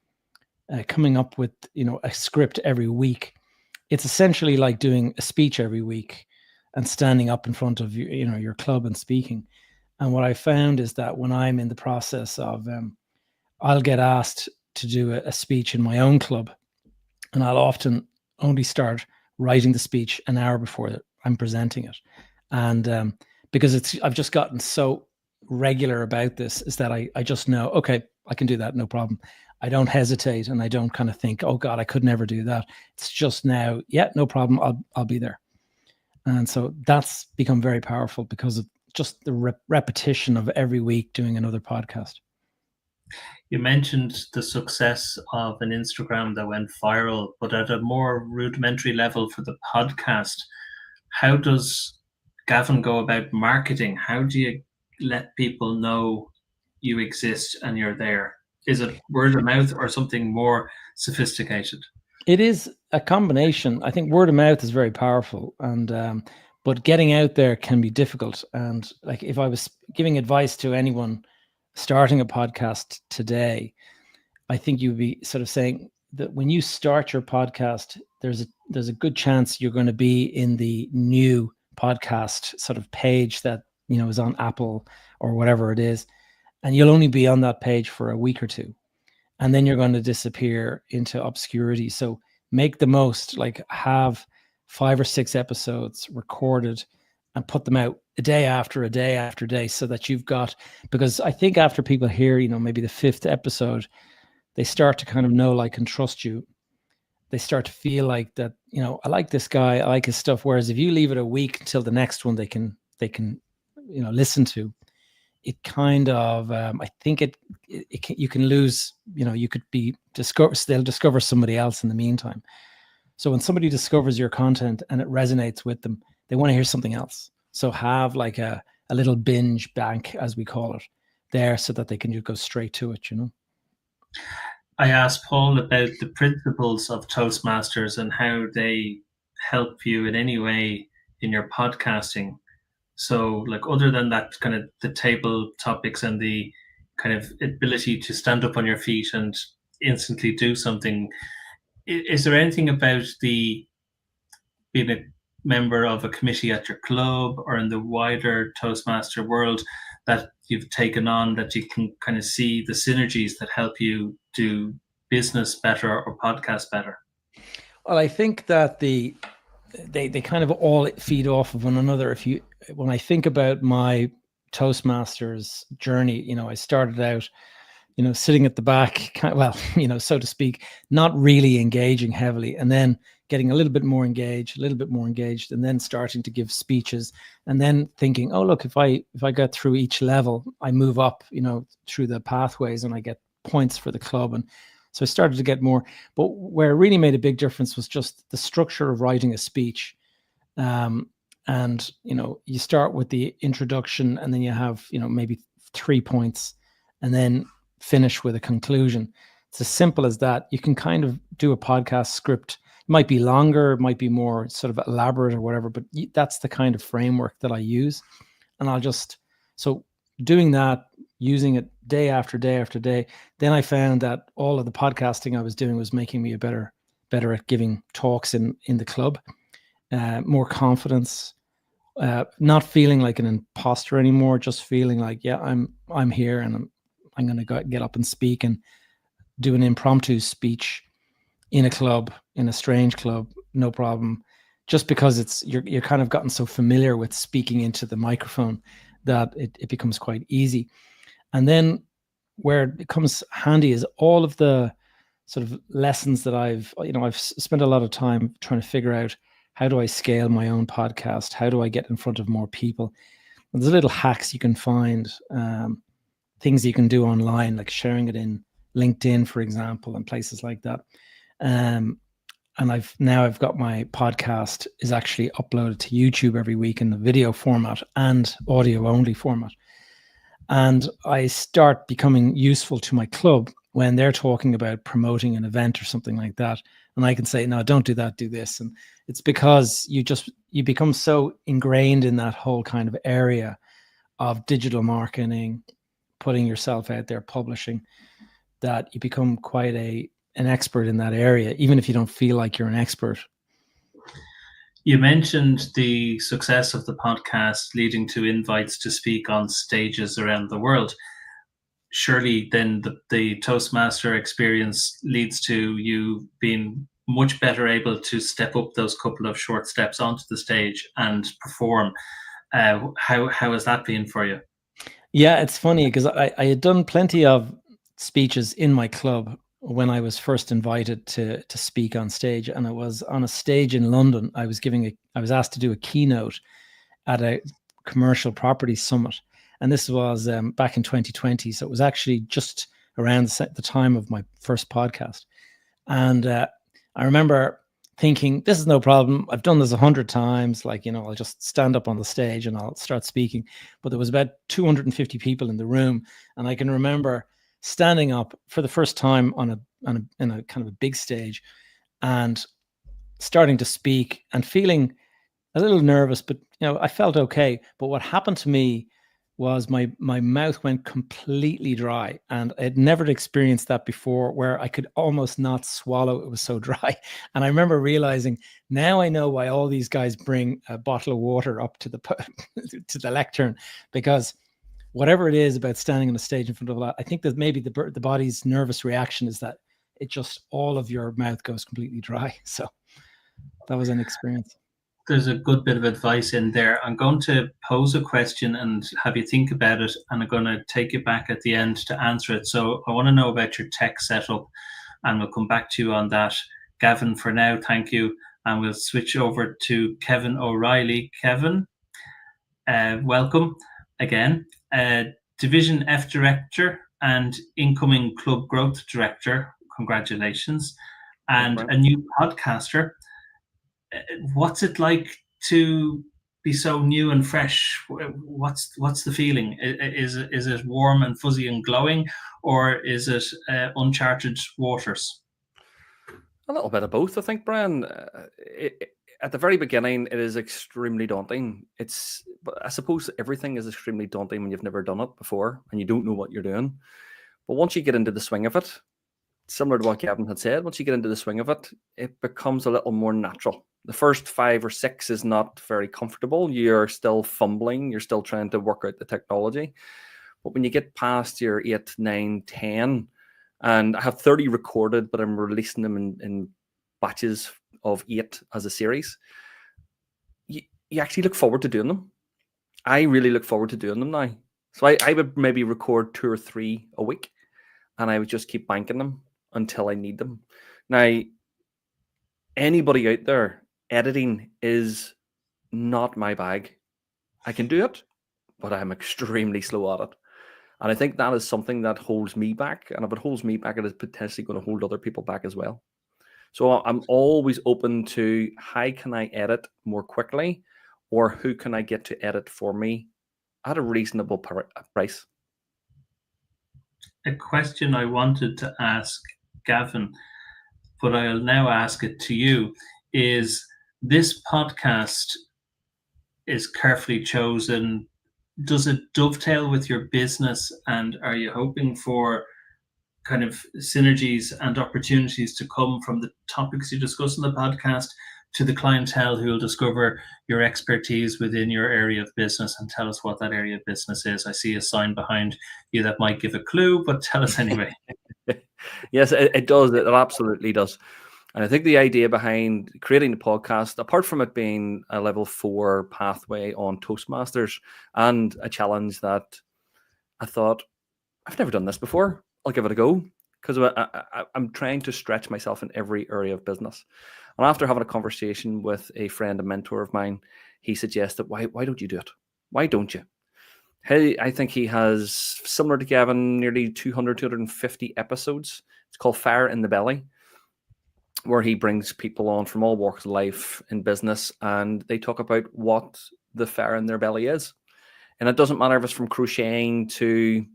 script every week, it's essentially like doing a speech every week and standing up in front of your club and speaking. And what I found is that when I'm in the process of, I'll get asked to do a speech in my own club, and I'll often only start writing the speech an hour before I'm presenting it. And because I've just gotten so regular about this, is that I just know, okay, I can do that, no problem. I don't hesitate, and I don't kind of think, oh God, I could never do that. It's just now, yeah, no problem, I'll be there. And so that's become very powerful because of just the repetition of every week doing another podcast. You mentioned the success of an Instagram that went viral, but at a more rudimentary level for the podcast, how does Gavin go about marketing? How do you let people know you exist and you're there? Is it word of mouth or something more sophisticated? It is a combination. I think word of mouth is very powerful, but getting out there can be difficult. And like if I was giving advice to anyone starting a podcast today, I think you'd be sort of saying that when you start your podcast, there's a good chance you're going to be in the new podcast sort of page that is on Apple or whatever it is, and you'll only be on that page for a week or two, and then you're going to disappear into obscurity. So make the most, like have 5 or 6 episodes recorded and put them out a day after day, so that you've got, because I think after people hear, maybe the 5th episode, they start to kind of know, like, and trust you. They start to feel like that, I like this guy, I like his stuff. Whereas if you leave it a week until the next one they can listen to, it kind of, I think you can lose, you could be they'll discover somebody else in the meantime. So when somebody discovers your content and it resonates with them, they want to hear something else. So have like a little binge bank, as we call it, there, so that they can just go straight to it, I asked Paul about the principles of Toastmasters and how they help you in any way in your podcasting. So, like, other than that kind of the table topics and the kind of ability to stand up on your feet and instantly do something, is there anything about being a member of a committee at your club or in the wider Toastmaster world that you've taken on that you can kind of see the synergies that help you do business better or podcast better? Well, I think that they kind of all feed off of one another. When I think about my Toastmasters journey, I started out, sitting at the back, so to speak, not really engaging heavily, and then getting a little bit more engaged, and then starting to give speeches, and then thinking, oh, look, if I get through each level, I move up, through the pathways, and I get points for the club. And so I started to get more. But where it really made a big difference was just the structure of writing a speech. And, you start with the introduction, and then you have, maybe 3 points, and then finish with a conclusion. It's as simple as that. You can kind of do a podcast script. It might be longer, it might be more sort of elaborate or whatever, but that's the kind of framework that I use. And so doing that, using it day after day after day, then I found that all of the podcasting I was doing was making me better at giving talks in the club, more confidence, not feeling like an imposter anymore, just feeling like, yeah, I'm here, and I'm going to get up and speak and do an impromptu speech in a club, in a strange club, no problem. Just because you're kind of gotten so familiar with speaking into the microphone that it becomes quite easy. And then where it becomes handy is all of the sort of lessons that I've spent a lot of time trying to figure out, how do I scale my own podcast? How do I get in front of more people? And there's little hacks you can find, things you can do online, like sharing it in LinkedIn, for example, and places like that. And and I've got my podcast is actually uploaded to YouTube every week in the video format and audio only format. And I start becoming useful to my club when they're talking about promoting an event or something like that. And I can say, no, don't do that, do this. And it's because you become so ingrained in that whole kind of area of digital marketing, putting yourself out there, publishing, that you become quite an expert in that area, even if you don't feel like you're an expert. You mentioned the success of the podcast leading to invites to speak on stages around the world. Surely then the Toastmaster experience leads to you being much better able to step up those couple of short steps onto the stage and perform. How has that been for you? Yeah, it's funny because I had done plenty of speeches in my club when I was first invited to speak on stage, and it was on a stage in London. I was asked to do a keynote at a commercial property summit, and this was back in 2020. So it was actually just around the time of my first podcast. And I remember thinking, this is no problem. I've done this 100 times. Like, I'll just stand up on the stage and I'll start speaking. But there was about 250 people in the room. And I can remember standing up for the first time in a kind of a big stage and starting to speak and feeling a little nervous, but I felt okay. But what happened to me was my mouth went completely dry, and I'd never experienced that before, where I could almost not swallow. It was so dry. And I remember realizing, now I know why all these guys bring a bottle of water up to the lectern, because whatever it is about standing on a stage in front of a lot, I think that maybe the body's nervous reaction is that it just, all of your mouth goes completely dry. So that was an experience. There's a good bit of advice in there. I'm going to pose a question and have you think about it, and I'm going to take you back at the end to answer it. So I want to know about your tech setup, and we'll come back to you on that. Gavin, for now, thank you. And we'll switch over to Kevin O'Reilly. Kevin, welcome again. Division F Director and incoming Club Growth Director. Congratulations. And a new podcaster. What's it like to be so new and fresh? What's the feeling? Is it warm and fuzzy and glowing, or is it uncharted waters? A little bit of both, I think, Brian. At the very beginning, it is extremely daunting. I suppose everything is extremely daunting when you've never done it before and you don't know what you're doing. But once you get into the swing of it, similar to what Gavin had said, once you get into the swing of it, it becomes a little more natural. The first 5 or 6 is not very comfortable. You're still fumbling. You're still trying to work out the technology. But when you get past your 8, 9, 10, and I have 30 recorded, but I'm releasing them in batches of 8 as a series, you actually look forward to doing them. I really look forward to doing them now. So I would maybe record 2 or 3 a week, and I would just keep banking them until I need them. Now, anybody out there, editing is not my bag. I can do it, but I'm extremely slow at it. And I think that is something that holds me back. And if it holds me back, it is potentially going to hold other people back as well. So I'm always open to how can I edit more quickly, or who can I get to edit for me at a reasonable price. A question I wanted to ask Gavin, but I'll now ask it to you, is this podcast is carefully chosen. Does it dovetail with your business, and are you hoping for kind of synergies and opportunities to come from the topics you discuss in the podcast to the clientele who will discover your expertise within your area of business? And tell us what that area of business is. I see a sign behind you that might give a clue, but tell us anyway. Yes, it does. It absolutely does. And I think the idea behind creating the podcast, apart from it being a level 4 pathway on Toastmasters and a challenge that I thought, I've never done this before, I'll give it a go, because I'm trying to stretch myself in every area of business. And after having a conversation with a friend and mentor of mine, he suggested, why don't you do it? Why don't you? Hey, I think he has, similar to Gavin, nearly 200, 250 episodes. It's called Fire in the Belly. where he brings people on from all walks of life in business, and they talk about what the fire in their belly is. And it doesn't matter if it's from crocheting to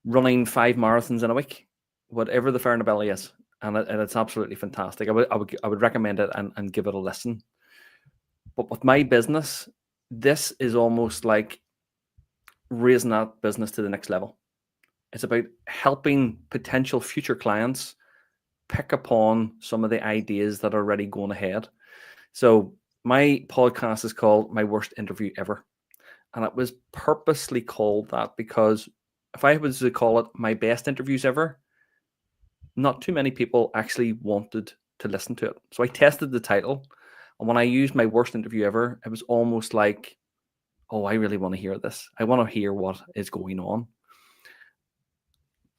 running 5 marathons in a week, whatever the fire in the belly is. And it's absolutely fantastic. I would recommend it and give it a listen. But with my business, this is almost like raising that business to the next level. It's about helping potential future clients pick upon some of the ideas that are already going ahead. So my podcast is called My Worst Interview Ever. And it was purposely called that because if I was to call it My Best Interviews Ever, not too many people actually wanted to listen to it. So I tested the title. And when I used My Worst Interview Ever, it was almost like, oh, I really want to hear this. I want to hear what is going on.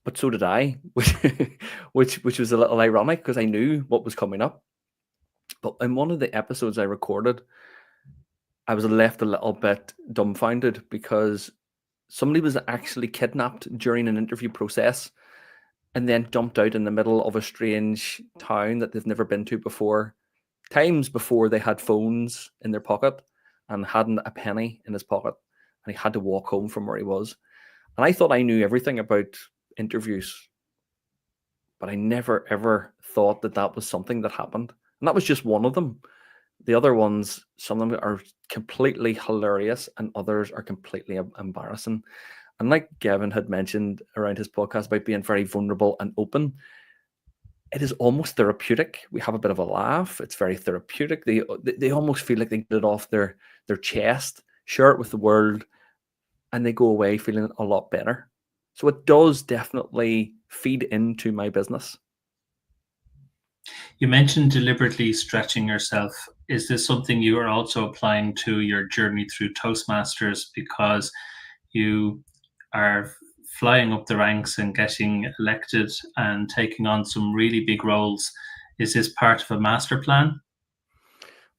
But so did I, which was a little ironic because I knew what was coming up. But in one of the episodes I recorded, I was left a little bit dumbfounded because somebody was actually kidnapped during an interview process and then dumped out in the middle of a strange town that they've never been to before, times before they had phones in their pocket and hadn't a penny in his pocket, and he had to walk home from where he was. And I thought I knew everything about interviews, but I never ever thought that that was something that happened. And that was just one of them. The other ones, some of them are completely hilarious and others are completely embarrassing. And like Gavin had mentioned around his podcast about being very vulnerable and open, it is almost therapeutic. We have a bit of a laugh. It's very therapeutic. They almost feel like they get it off their chest, share it with the world, and they go away feeling a lot better. So it does definitely feed into my business. You mentioned deliberately stretching yourself. Is this something you are also applying to your journey through Toastmasters, because you are flying up the ranks and getting elected and taking on some really big roles? Is this part of a master plan?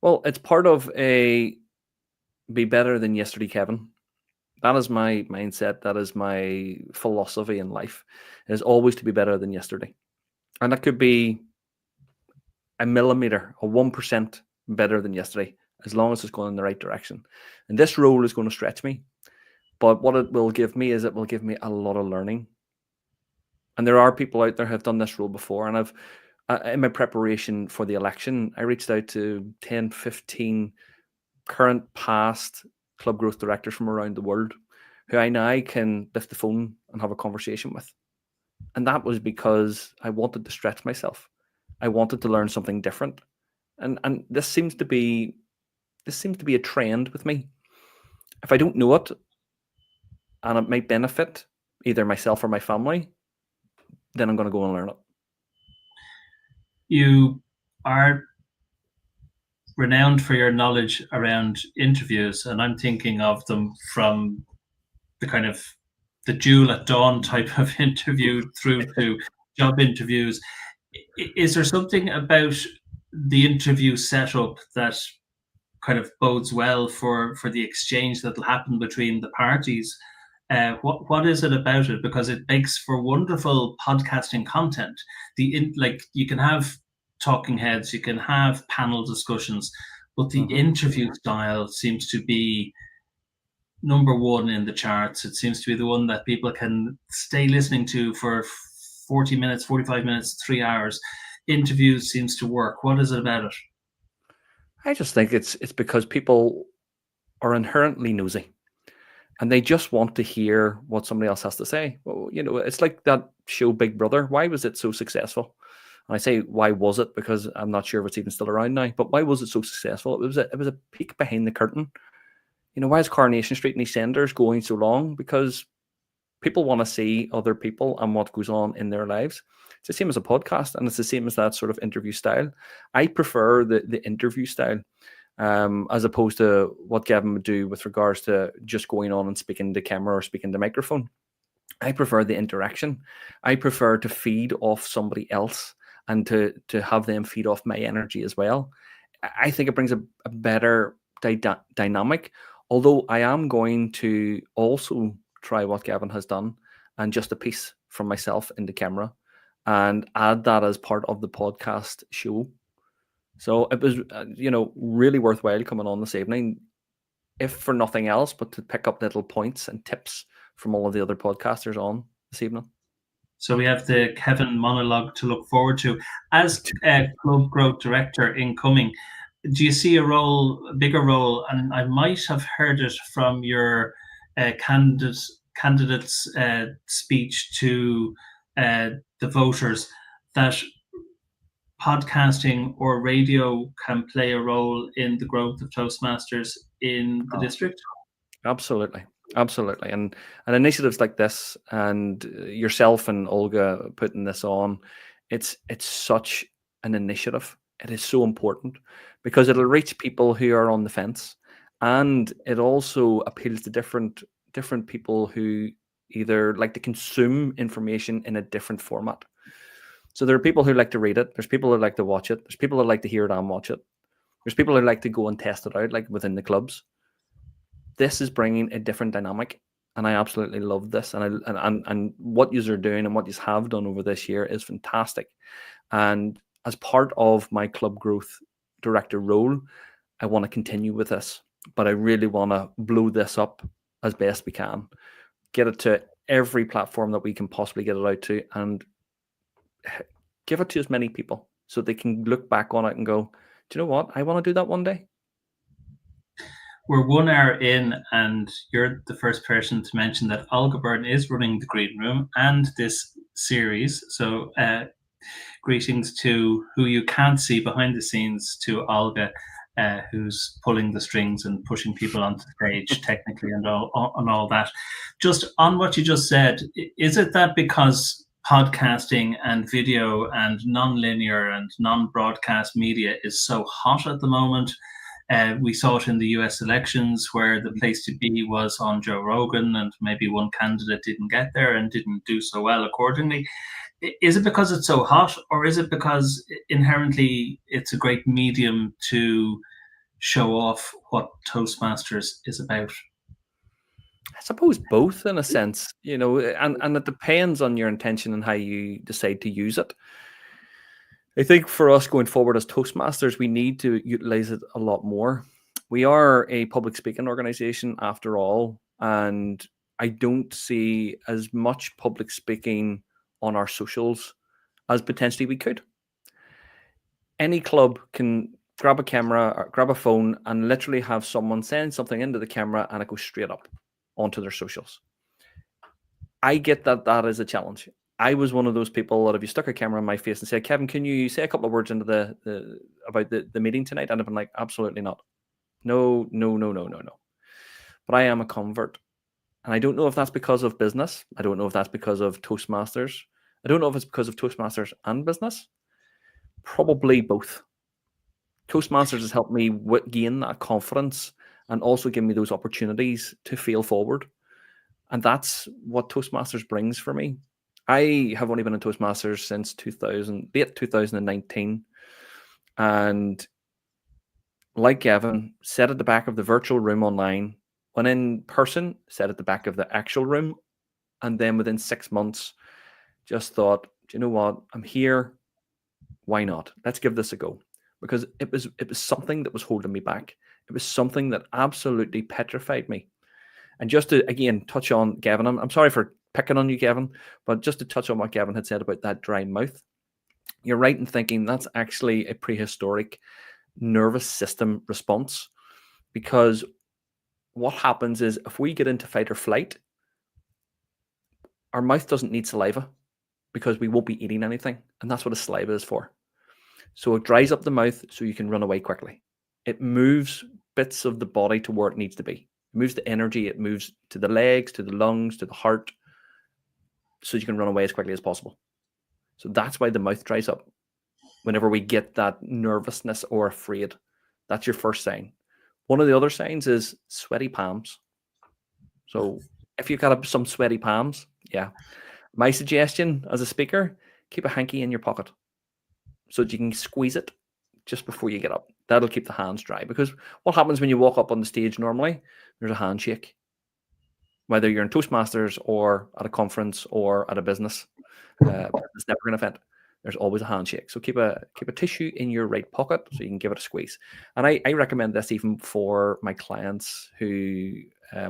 Well, it's part of a be better than yesterday, Kevin. That is my mindset. That is my philosophy in life. It is always to be better than yesterday. And that could be a millimeter or 1% better than yesterday, as long as it's going in the right direction. And this role is going to stretch me. But what it will give me is it will give me a lot of learning. And there are people out there who have done this role before. And I've, in my preparation for the election, I reached out to 10, 15 current, past club growth directors from around the world who I now can lift the phone and have a conversation with. And that was because I wanted to stretch myself. I wanted to learn something different. And this seems to be a trend with me. If I don't know it and it might benefit either myself or my family, then I'm going to go and learn it. You are renowned for your knowledge around interviews, and I'm thinking of them from the kind of the Jewel at Dawn type of interview through to job interviews. Is there something about the interview setup that kind of bodes well for the exchange that will happen between the parties? What is it about it? Because it makes for wonderful podcasting content. Like you can have talking heads, you can have panel discussions, but the interview style seems to be number one in the charts. It seems to be the one that people can stay listening to for 40 minutes, 45 minutes, 3 hours. Interviews seems to work. What is it about it? I just think it's because people are inherently nosy and they just want to hear what somebody else has to say. Well, you know, it's like that show Big Brother. Why was it so successful? And I say, why was it? Because I'm not sure if it's even still around now, but why was it so successful? It was a peek behind the curtain. You know, why is Coronation Street and EastEnders going so long? Because people want to see other people and what goes on in their lives. It's the same as a podcast, and it's the same as that sort of interview style. I prefer the interview style as opposed to what Gavin would do with regards to just going on and speaking to camera or speaking to microphone. I prefer the interaction. I prefer to feed off somebody else and to have them feed off my energy as well. I think it brings a better dynamic, although I am going to also try what Gavin has done and just a piece from myself in the camera and add that as part of the podcast show. So it was, really worthwhile coming on this evening, if for nothing else, but to pick up little points and tips from all of the other podcasters on this evening. So we have the Kevin monologue to look forward to. As Club Growth Director incoming, do you see a bigger role? And I might have heard it from your candidate's speech to the voters, that podcasting or radio can play a role in the growth of Toastmasters in the district? Absolutely. And initiatives like this, and yourself and Olga putting this on, it's such an initiative. It is so important because it'll reach people who are on the fence, and it also appeals to different people who either like to consume information in a different format. So there are people who like to read it. There's people who like to watch it. There's people who like to hear it and watch it. There's people who like to go and test it out, like within the clubs. This is bringing a different dynamic, and I absolutely love this. And what you are doing and what you have done over this year is fantastic. And as part of my Club Growth Director role, I want to continue with this, but I really want to blow this up as best we can, get it to every platform that we can possibly get it out to, and give it to as many people so they can look back on it and go, do you know what? I want to do that one day. We're 1 hour in, and you're the first person to mention that Olga Byrne is running the Green Room and this series. So greetings to who you can't see behind the scenes, to Olga, who's pulling the strings and pushing people onto the stage technically and all that. Just on what you just said, is it that because podcasting and video and non-linear and non-broadcast media is so hot at the moment? We saw it in the US elections, where the place to be was on Joe Rogan, and maybe one candidate didn't get there and didn't do so well accordingly. Is it because it's so hot, or is it because inherently it's a great medium to show off what Toastmasters is about? I suppose both, in a sense, and it depends on your intention and how you decide to use it. I think for us going forward as Toastmasters, we need to utilize it a lot more. We are a public speaking organization after all, and I don't see as much public speaking on our socials as potentially we could. Any club can grab a camera or grab a phone and literally have someone send something into the camera and it goes straight up onto their socials. I get that is a challenge. I was one of those people that if you stuck a camera in my face and said, Kevin, can you say a couple of words into about the meeting tonight? And I've been like, absolutely not. No. But I am a convert. And I don't know if that's because of business. I don't know if that's because of Toastmasters. I don't know if it's because of Toastmasters and business. Probably both. Toastmasters has helped me gain that confidence and also give me those opportunities to fail forward. And that's what Toastmasters brings for me. I have only been in Toastmasters since late 2019. And like Gavin, sat at the back of the virtual room online, when in person, sat at the back of the actual room. And then within 6 months, just thought, do you know what? I'm here. Why not? Let's give this a go. Because it was something that was holding me back. It was something that absolutely petrified me. And just to, again, touch on Gavin, I'm sorry for picking on you, Gavin, but just to touch on what Gavin had said about that dry mouth, you're right in thinking that's actually a prehistoric nervous system response, because what happens is if we get into fight or flight, our mouth doesn't need saliva because we won't be eating anything, and that's what a saliva is for. So it dries up the mouth so you can run away quickly. It moves bits of the body to where it needs to be. It moves the energy, it moves to the legs, to the lungs, to the heart, so you can run away as quickly as possible. So that's why the mouth dries up. Whenever we get that nervousness or afraid, that's your first sign. One of the other signs is sweaty palms. So if you've got some sweaty palms, yeah. My suggestion as a speaker, keep a hanky in your pocket so that you can squeeze it just before you get up. That'll keep the hands dry, because what happens when you walk up on the stage normally, there's a handshake. Whether you're in Toastmasters or at a conference or at a business business networking event, there's always a handshake. So keep a tissue in your right pocket so you can give it a squeeze. And I recommend this even for my clients who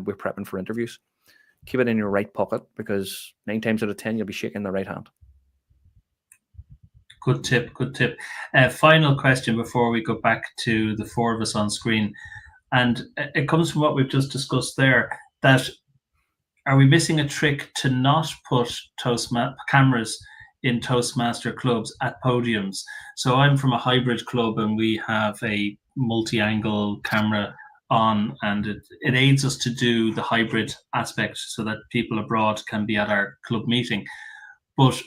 we're prepping for interviews. Keep it in your right pocket, because 9 times out of 10 you'll be shaking the right hand. Good tip. Good tip. Final question before we go back to the four of us on screen, and it comes from what we've just discussed there. That are we missing a trick to not put cameras in Toastmaster clubs at podiums? So I'm from a hybrid club, and we have a multi-angle camera on, and it aids us to do the hybrid aspect so that people abroad can be at our club meeting. But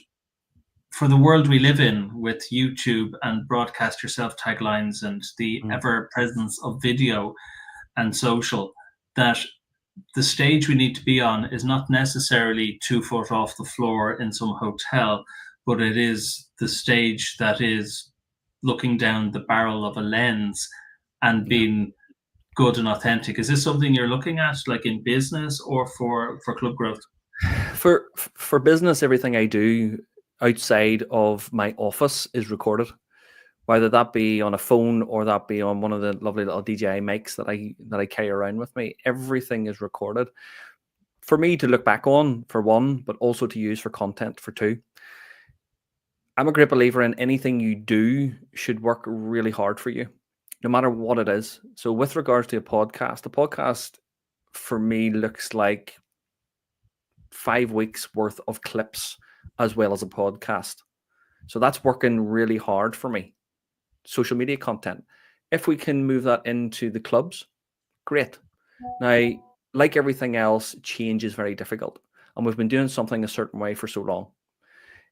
for the world we live in, with YouTube and broadcast yourself taglines and the ever presence of video and social, that the stage we need to be on is not necessarily 2 foot off the floor in some hotel, but it is the stage that is looking down the barrel of a lens and being good and authentic. Is this something you're looking at, like in business or for club growth? For business, everything I do outside of my office is recorded, whether that be on a phone or that be on one of the lovely little DJI mics that I carry around with me. Everything is recorded for me to look back on, for one, but also to use for content, for two. I'm a great believer in anything you do should work really hard for you, no matter what it is. So with regards to a podcast for me looks like 5 weeks worth of clips as well as a podcast. So that's working really hard for me. Social media content. If we can move that into the clubs, great. Now, like everything else, change is very difficult. And we've been doing something a certain way for so long.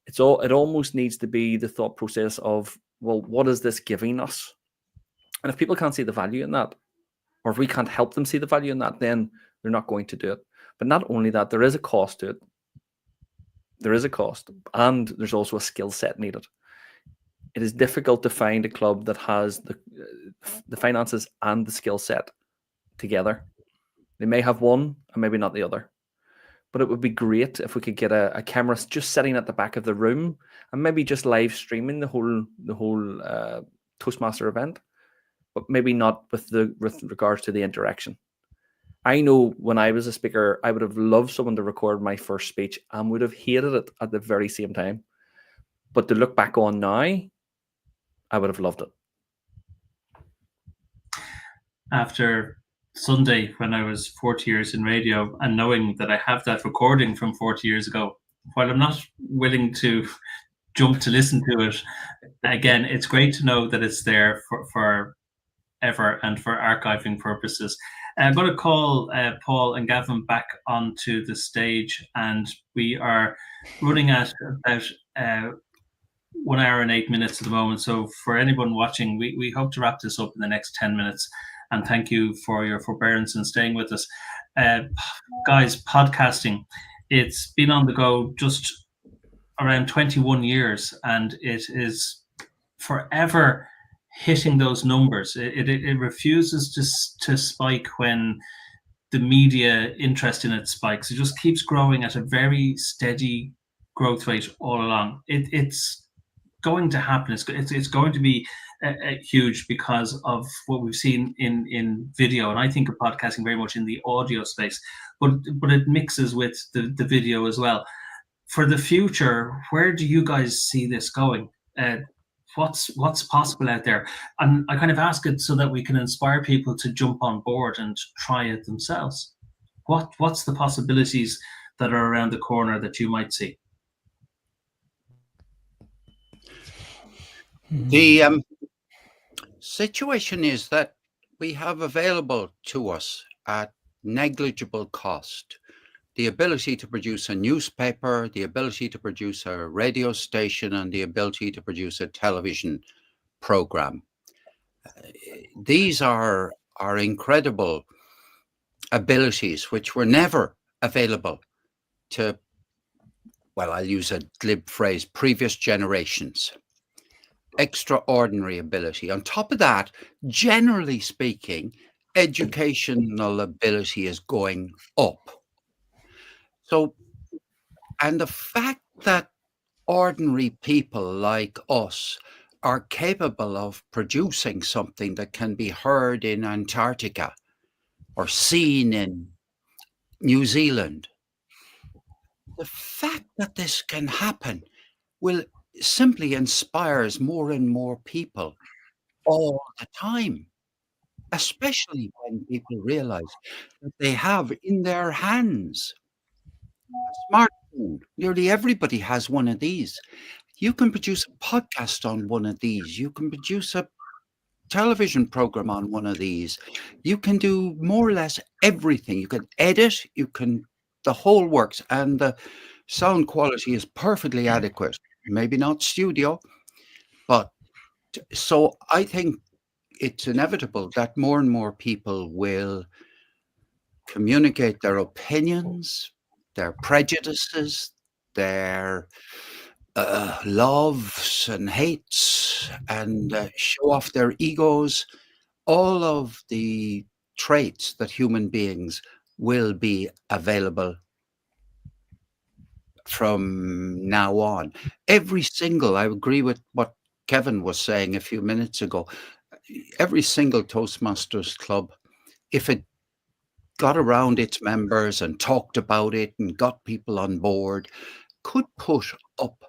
It almost needs to be the thought process of, well, what is this giving us? And if people can't see the value in that, or if we can't help them see the value in that, then they're not going to do it. But not only that, there is a cost to it. There is a cost, and there's also a skill set needed. It is difficult to find a club that has the finances and the skill set together. They may have one and maybe not the other. But it would be great if we could get a camera just sitting at the back of the room and maybe just live streaming the whole Toastmaster event, but maybe not with regards to the interaction. I know when I was a speaker, I would have loved someone to record my first speech and would have hated it at the very same time. But to look back on now, I would have loved it. After Sunday, when I was 40 years in radio, and knowing that I have that recording from 40 years ago, while I'm not willing to jump to listen to it again, it's great to know that it's there for ever and for archiving purposes. I'm going to call Paul and Gavin back onto the stage, and we are running at about 1 hour and 8 minutes at the moment. So for anyone watching, we hope to wrap this up in the next 10 minutes. And thank you for your forbearance and staying with us. Guys, podcasting, it's been on the go just around 21 years, and it is forever hitting those numbers. It refuses to spike when the media interest in it spikes. It just keeps growing at a very steady growth rate all along. It's going to happen. It's going to be huge because of what we've seen in video, and I think of podcasting very much in the audio space, but it mixes with the video as well. For the future, where do you guys see this going? What's possible out there? And I kind of ask it so that we can inspire people to jump on board and try it themselves. What's the possibilities that are around the corner that you might see? The situation is that we have available to us at negligible cost the ability to produce a newspaper, the ability to produce a radio station, and the ability to produce a television program. These are incredible abilities which were never available to, well, I'll use a glib phrase, previous generations. Extraordinary ability. On top of that, generally speaking, educational ability is going up. So, and the fact that ordinary people like us are capable of producing something that can be heard in Antarctica or seen in New Zealand, the fact that this can happen will simply inspires more and more people all the time, especially when people realize that they have in their hands a smartphone. Nearly everybody has one of these. You can produce a podcast on one of these. You can produce a television program on one of these. You can do more or less everything. You can edit, the whole works, and the sound quality is perfectly adequate. Maybe not studio, but so I think it's inevitable that more and more people will communicate their opinions, their prejudices, their loves and hates, and show off their egos. All of the traits that human beings will be available from now on. I agree with what Kevin was saying a few minutes ago. Every single Toastmasters club, if it got around its members and talked about it and got people on board, could put up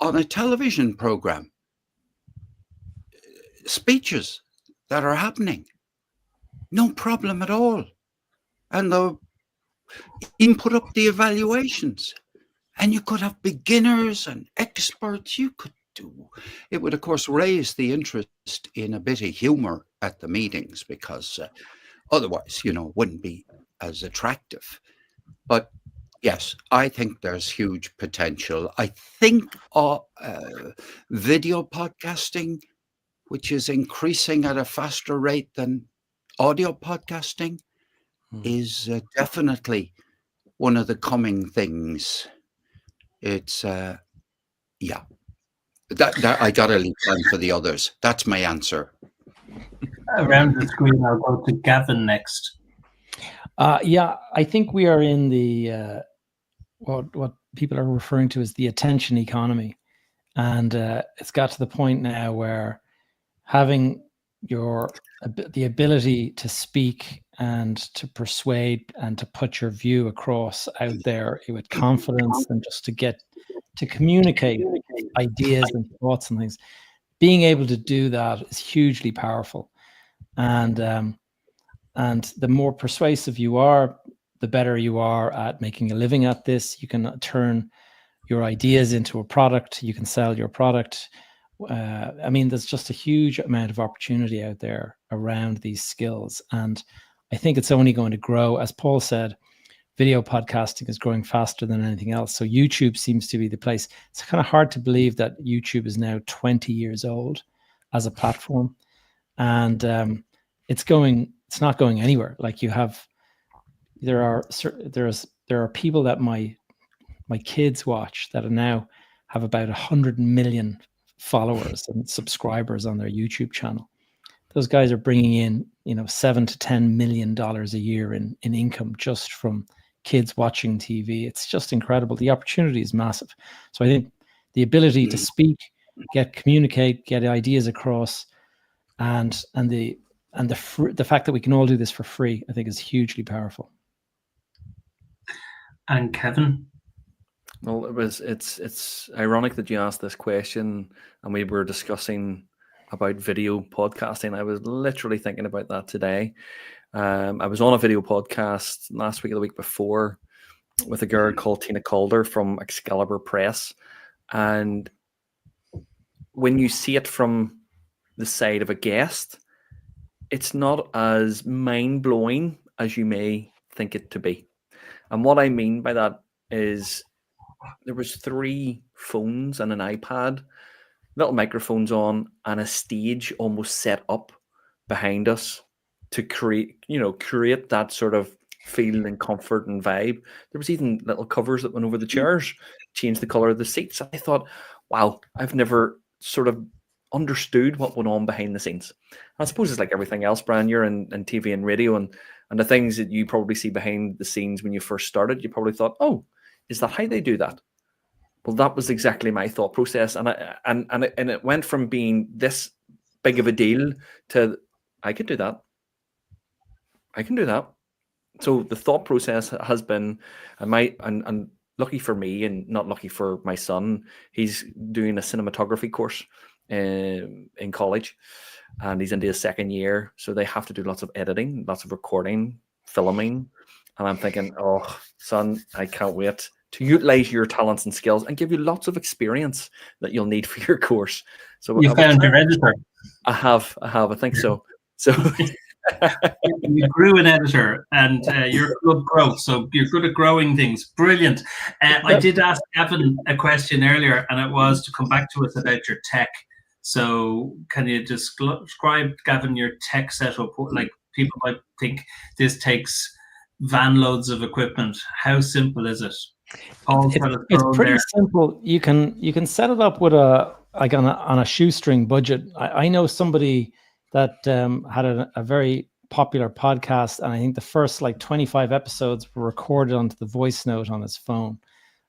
on a television program speeches that are happening. No problem at all. And they'll even put up the evaluations. And you could have beginners and experts. It would, of course, raise the interest in a bit of humor at the meetings, because otherwise, wouldn't be as attractive. But yes, I think there's huge potential. I think video podcasting, which is increasing at a faster rate than audio podcasting, is definitely one of the coming things. It's yeah. That I gotta leave time for the others. That's my answer. Around the screen, I'll go to Gavin next. Yeah, I think we are in the what people are referring to as the attention economy, and it's got to the point now where having the ability to speak and to persuade and to put your view across out there with confidence, and just to communicate ideas and thoughts and things, being able to do that is hugely powerful. And the more persuasive you are, the better you are at making a living at this. You can turn your ideas into a product. You can sell your product. I mean, there's just a huge amount of opportunity out there around these skills. And I think it's only going to grow. As Paul said, video podcasting is growing faster than anything else. So YouTube seems to be the place. It's kind of hard to believe that YouTube is now 20 years old as a platform. And it's not going anywhere. Like there are people that my kids watch that now have about 100 million followers and subscribers on their YouTube channel. Those guys are bringing in, $7 to $10 million a year in income just from kids watching TV. It's just incredible. The opportunity is massive. So I think the ability to speak, communicate, get ideas across, and the fact that we can all do this for free, I think, is hugely powerful. And Kevin? Well, it's ironic that you asked this question, and we were discussing about video podcasting. I was literally thinking about that today. I was on a video podcast last week or the week before with a girl called Tina Calder from Excalibur Press. And when you see it from the side of a guest, it's not as mind-blowing as you may think it to be. And what I mean by that is there was 3 phones and an iPad, little microphones on, and a stage almost set up behind us to create that sort of feel and comfort and vibe. There was even little covers that went over the chairs, changed the color of the seats. I thought, wow, I've never sort of understood what went on behind the scenes. I suppose it's like everything else, Brian. You're in TV and radio, and the things that you probably see behind the scenes when you first started, you probably thought, oh, is that how they do that? Well, that was exactly my thought process, and it went from being this big of a deal to I could do that. I can do that. So the thought process has been, and lucky for me, and not lucky for my son, he's doing a cinematography course in college, and he's into his second year. So they have to do lots of editing, lots of recording, filming, and I'm thinking, oh, son, I can't wait to utilize your talents and skills and give you lots of experience that you'll need for your course. So you found your editor. I have, I think so. So. You grew an editor, and you're good growth, so you're good at growing things. Brilliant. I did ask Gavin a question earlier, and it was to come back to us about your tech. So can you describe, Gavin, your tech setup? Like, people might think this takes van loads of equipment. How simple is it? Paul's it's pretty simple. You can set it up with on a shoestring budget. I know somebody that had a very popular podcast, and I think the first 25 episodes were recorded onto the voice note on his phone.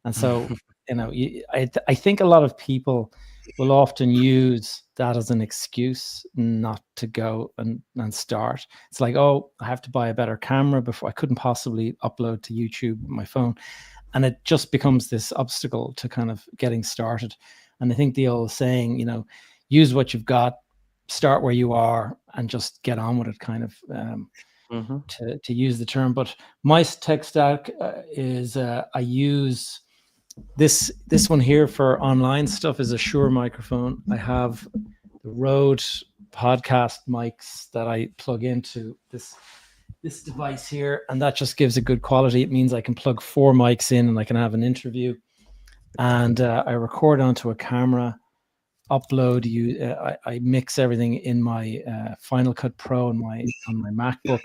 And so, I think a lot of people will often use that as an excuse not to go and start. It's like, oh, I have to buy a better camera before I couldn't possibly upload to YouTube with my phone. And it just becomes this obstacle to kind of getting started. And I think the old saying, use what you've got, start where you are, and just get on with it, kind of, to use the term. But my tech stack is I use this one here for online stuff is a Shure microphone. I have the Rode podcast mics that I plug into this device here, and that just gives a good quality. It means I can plug 4 mics in and I can have an interview, and I record onto a camera, upload. I mix everything in my Final Cut Pro on my MacBook,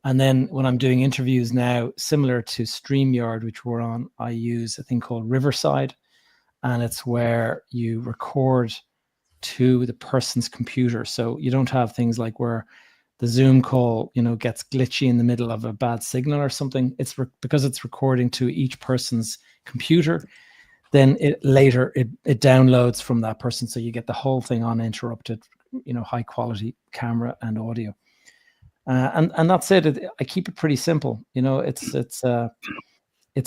and then when I'm doing interviews now, similar to StreamYard, which we're on, I use a thing called Riverside, and it's where you record to the person's computer. So you don't have things like where the Zoom call, gets glitchy in the middle of a bad signal or something. It's because it's recording to each person's computer. Then it downloads from that person, so you get the whole thing uninterrupted, high quality camera and audio, and that's it. I keep it pretty simple. It's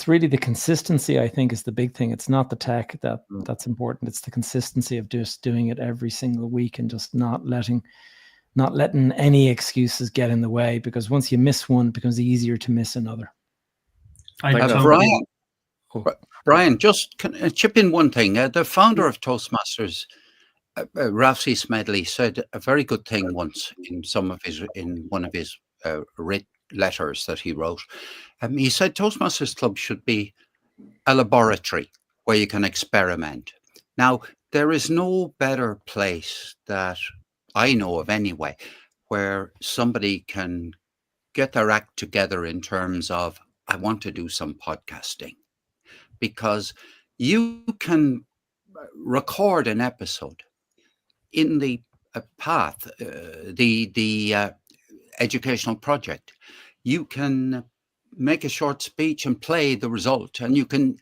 really the consistency, I think, is the big thing. It's not the tech that's important. It's the consistency of just doing it every single week and just not letting any excuses get in the way, because once you miss one, it becomes easier to miss another. Brian, just chip in one thing. The founder of Toastmasters, Ralph C. Smedley, said a very good thing once in one of his letters that he wrote. He said Toastmasters Club should be a laboratory where you can experiment. Now, there is no better place that I know of anyway where somebody can get their act together in terms of, I want to do some podcasting. Because you can record an episode in the path, the educational project. You can make a short speech and play the result, and you can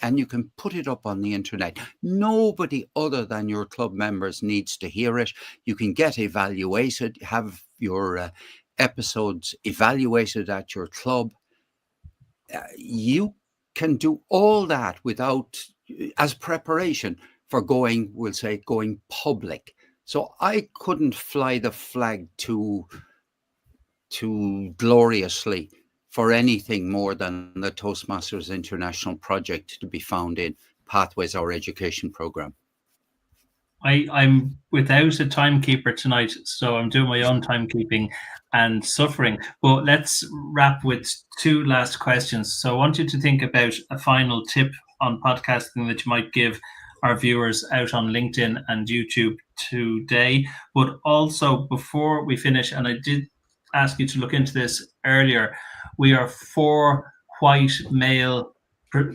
put it up on the internet. Nobody other than your club members needs to hear it. You can get evaluated, have your episodes evaluated at your club. You can do all that as preparation for going public. So I couldn't fly the flag too gloriously for anything more than the Toastmasters International Project to be found in Pathways, our education program. I'm without a timekeeper tonight, so I'm doing my own timekeeping and suffering. But let's wrap with 2 last questions. So I want you to think about a final tip on podcasting that you might give our viewers out on LinkedIn and YouTube today. But also, before we finish, and I did ask you to look into this earlier, we are 4 white male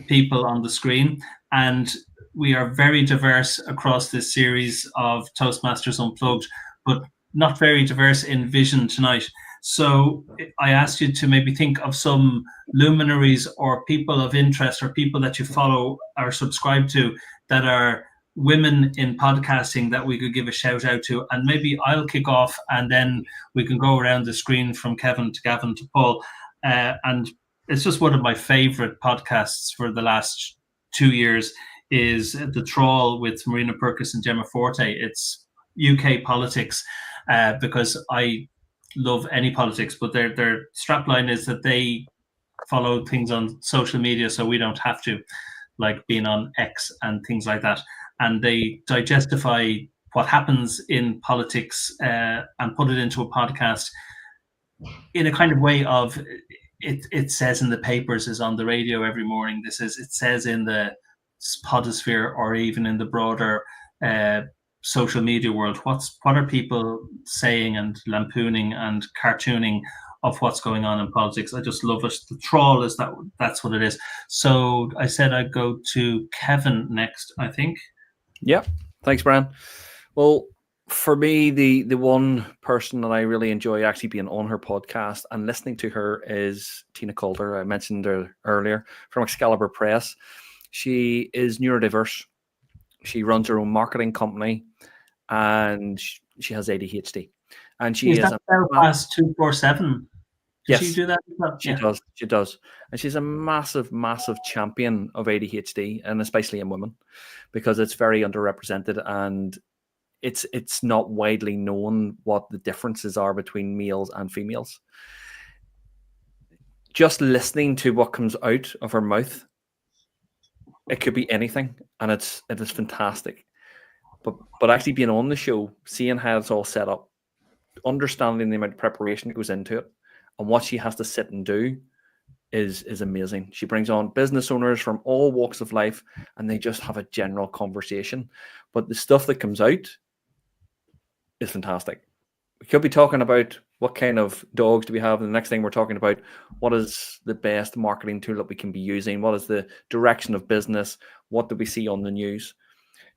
people on the screen, and we are very diverse across this series of Toastmasters Unplugged, but not very diverse in vision tonight. So I asked you to maybe think of some luminaries or people of interest or people that you follow or subscribe to that are women in podcasting that we could give a shout out to. And maybe I'll kick off and then we can go around the screen from Kevin to Gavin to Paul. And it's just one of my favorite podcasts for the last 2 years is The Trawl with Marina Purkis and Gemma Forte. It's UK politics because I love any politics, but their strapline is that they follow things on social media so we don't have to, like being on X and things like that. And they digestify what happens in politics and put it into a podcast in a kind of way of it says in the papers, is on the radio every morning. It says in the podosphere or even in the broader social media world. What are people saying and lampooning and cartooning of what's going on in politics? I just love it. The Trawl is that's what it is. So I said I'd go to Kevin next, I think. Yeah, thanks, Brian. Well, for me, the one person that I really enjoy actually being on her podcast and listening to her is Tina Calder. I mentioned her earlier, from Excalibur Press. She is neurodiverse. She runs her own marketing company, and she has ADHD. And she is that Belfast 247. Does she do that? She does. And she's a massive, massive champion of ADHD, and especially in women, because it's very underrepresented and it's not widely known what the differences are between males and females. Just listening to what comes out of her mouth, it could be anything, and it is fantastic. But actually being on the show, seeing how it's all set up, understanding the amount of preparation that goes into it, and what she has to sit and do is amazing. She brings on business owners from all walks of life, and they just have a general conversation. But the stuff that comes out is fantastic. We could be talking about what kind of dogs do we have, and the next thing we're talking about, what is the best marketing tool that we can be using? What is the direction of business? What do we see on the news?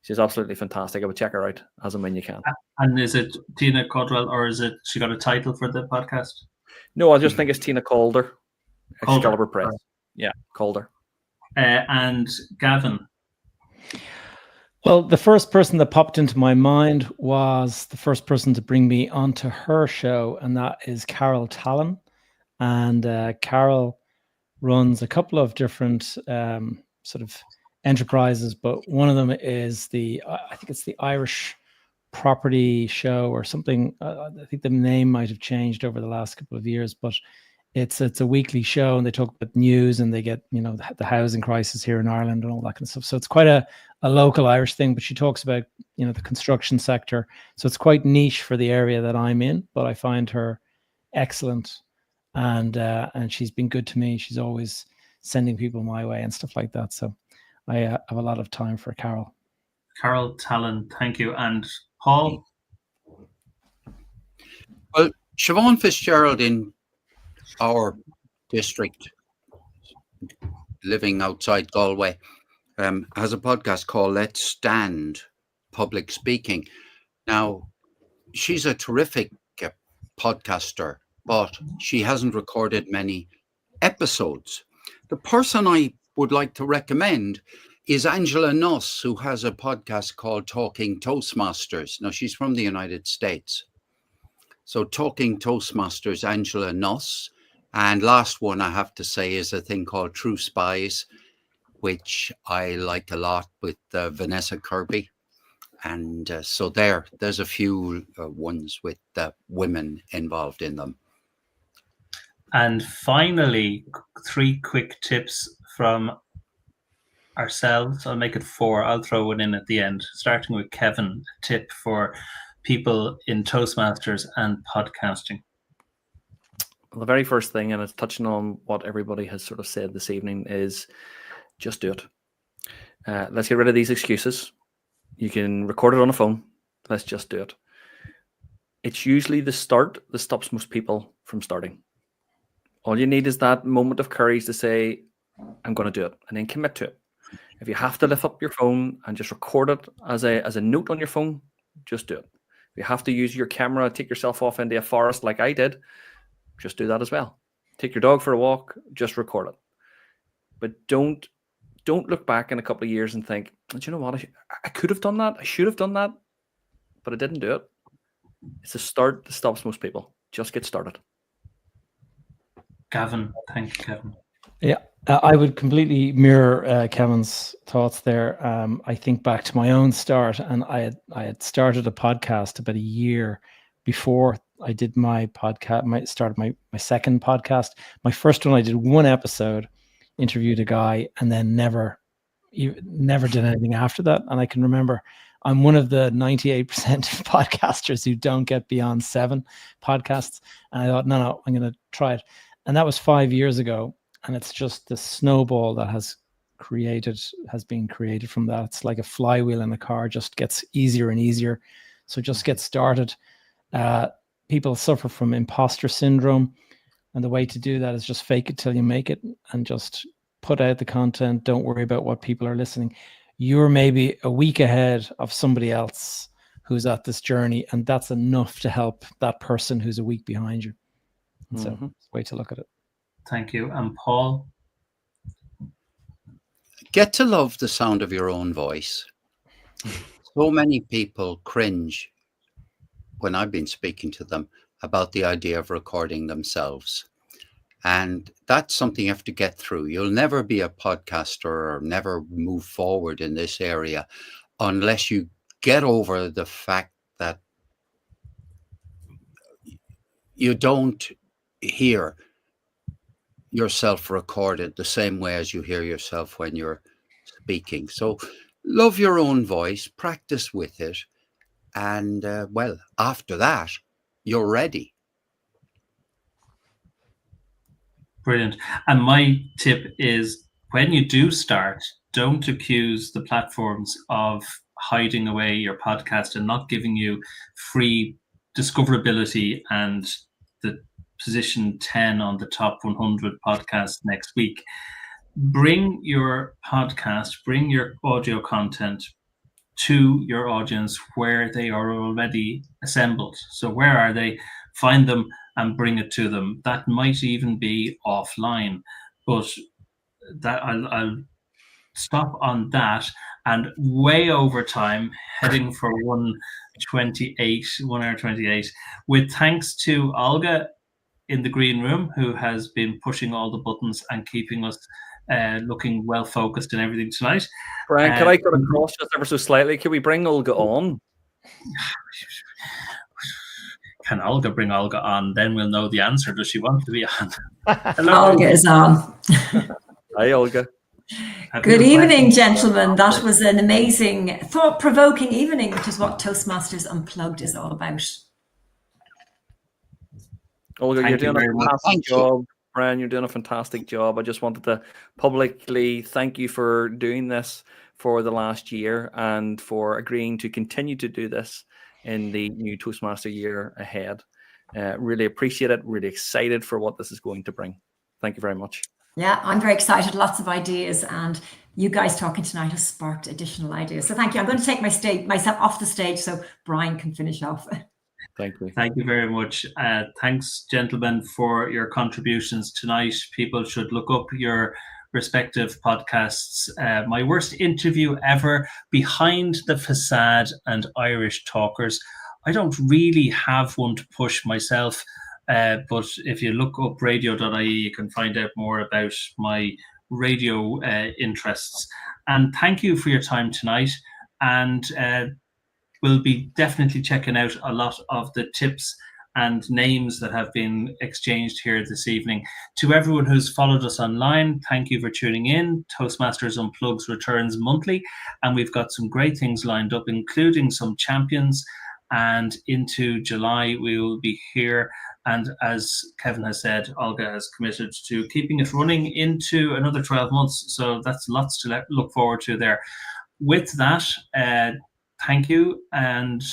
She's absolutely fantastic. I would check her out as and when you can. And is it Tina Caldwell, or is it she got a title for the podcast? No, I just think it's Tina Calder. Excalibur Press. Yeah, Calder. And Gavin. Well, the first person that popped into my mind was the first person to bring me onto her show, and that is Carol Tallon. And Carol runs a couple of different sort of enterprises, but one of them is I think it's the Irish Property Show or something. I think the name might have changed over the last couple of years, but it's a weekly show, and they talk about news, and they get, the housing crisis here in Ireland and all that kind of stuff. So it's quite a local Irish thing, but she talks about, the construction sector. So it's quite niche for the area that I'm in, but I find her excellent. And she's been good to me. She's always sending people my way and stuff like that. So I have a lot of time for Carol. Carol Tallon, thank you. And Paul? Well, Siobhan Fitzgerald in our district, living outside Galway, has a podcast called Let's Stand Public Speaking. Now, she's a terrific podcaster, but she hasn't recorded many episodes. The person I would like to recommend is Angela Nuss, who has a podcast called Talking Toastmasters. Now, she's from the United States. So Talking Toastmasters, Angela Nuss. And last one I have to say is a thing called True Spies, which I like a lot, with Vanessa Kirby. And so there's a few ones with women involved in them. And finally, 3 quick tips from ourselves. I'll make it 4. I'll throw one in at the end, starting with Kevin. A tip for people in Toastmasters and podcasting. Well, the very first thing, and it's touching on what everybody has sort of said this evening, is just do it. Let's get rid of these excuses. You can record it on a phone. Let's just do it. It's usually the start that stops most people from starting. All you need is that moment of courage to say, I'm going to do it, and then commit to it. If you have to lift up your phone and just record it as a note on your phone, just do it. If you have to use your camera, take yourself off into a forest like I did, just do that as well. Take your dog for a walk, just record it. But don't look back in a couple of years and think, do you know what? I could have done that. I should have done that, but I didn't do it. It's a start that stops most people. Just get started. Gavin, thank you, Kevin. Yeah, I would completely mirror Kevin's thoughts there. I think back to my own start, and I had started a podcast about a year before I did my podcast. Started my second podcast. My first one, I did one episode, interviewed a guy, and then never did anything after that. And I can remember I'm one of the 98% of podcasters who don't get beyond 7 podcasts. And I thought, no, I'm going to try it. And that was 5 years ago. And it's just the snowball that has been created from that. It's like a flywheel in a car, just gets easier and easier. So just get started. People suffer from imposter syndrome. And the way to do that is just fake it till you make it and just put out the content. Don't worry about what people are listening. You're maybe a week ahead of somebody else who's at this journey. And that's enough to help that person who's a week behind you. And so it's a way to look at it. Thank you. And Paul? Get to love the sound of your own voice. So many people cringe when I've been speaking to them about the idea of recording themselves. And that's something you have to get through. You'll never be a podcaster or never move forward in this area unless you get over the fact that you don't hear yourself recorded the same way as you hear yourself when you're speaking. So love your own voice, practice with it, and well, after that, you're ready. Brilliant. And my tip is, when you do start, don't accuse the platforms of hiding away your podcast and not giving you free discoverability and the position 10 on the top 100 podcasts next week. Bring your podcast, bring your audio content to your audience where they are already assembled. So where are they? Find them and bring it to them. That might even be offline, but that I'll stop on that. And way over time, heading for 1 hour 28, with thanks to Olga in the green room, who has been pushing all the buttons and keeping us looking well focused and everything tonight. Brian, can I cut across just ever so slightly? Can we bring Olga on? Can Olga bring Olga on? Then we'll know the answer. Does she want to be on? Hello. Olga is on. Hi, Olga. Good evening, gentlemen. That was an amazing, thought-provoking evening, which is what Toastmasters Unplugged is all about. Olga, you're doing a fantastic job. Brian, you're doing a fantastic job. I just wanted to publicly thank you for doing this for the last year and for agreeing to continue to do this in the new Toastmaster year ahead. Really appreciate it. Really excited for what this is going to bring. Thank you very much. Yeah, I'm very excited. Lots of ideas, and you guys talking tonight has sparked additional ideas. So thank you. I'm going to take myself off the stage so Brian can finish off. Thank you. Thank you very much. Thanks, gentlemen, for your contributions tonight. People should look up your respective podcasts. My worst interview ever, Behind the Facade and Irish Talkers. I don't really have one to push myself, but if you look up radio.ie, you can find out more about my radio interests. And thank you for your time tonight. And we'll be definitely checking out a lot of the tips and names that have been exchanged here this evening. To everyone who's followed us online, thank you for tuning in. Toastmasters Unplugged returns monthly, and we've got some great things lined up, including some champions. And into July, we will be here. And as Kevin has said, Olga has committed to keeping it running into another 12 months. So that's lots to look forward to there. With that, thank you, and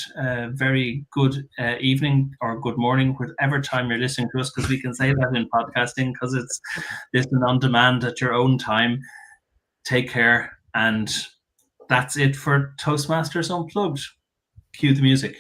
very good evening or good morning, whatever time you're listening to us, because we can say that in podcasting because it's listening on demand at your own time. Take care, and that's it for Toastmasters Unplugged. Cue the music.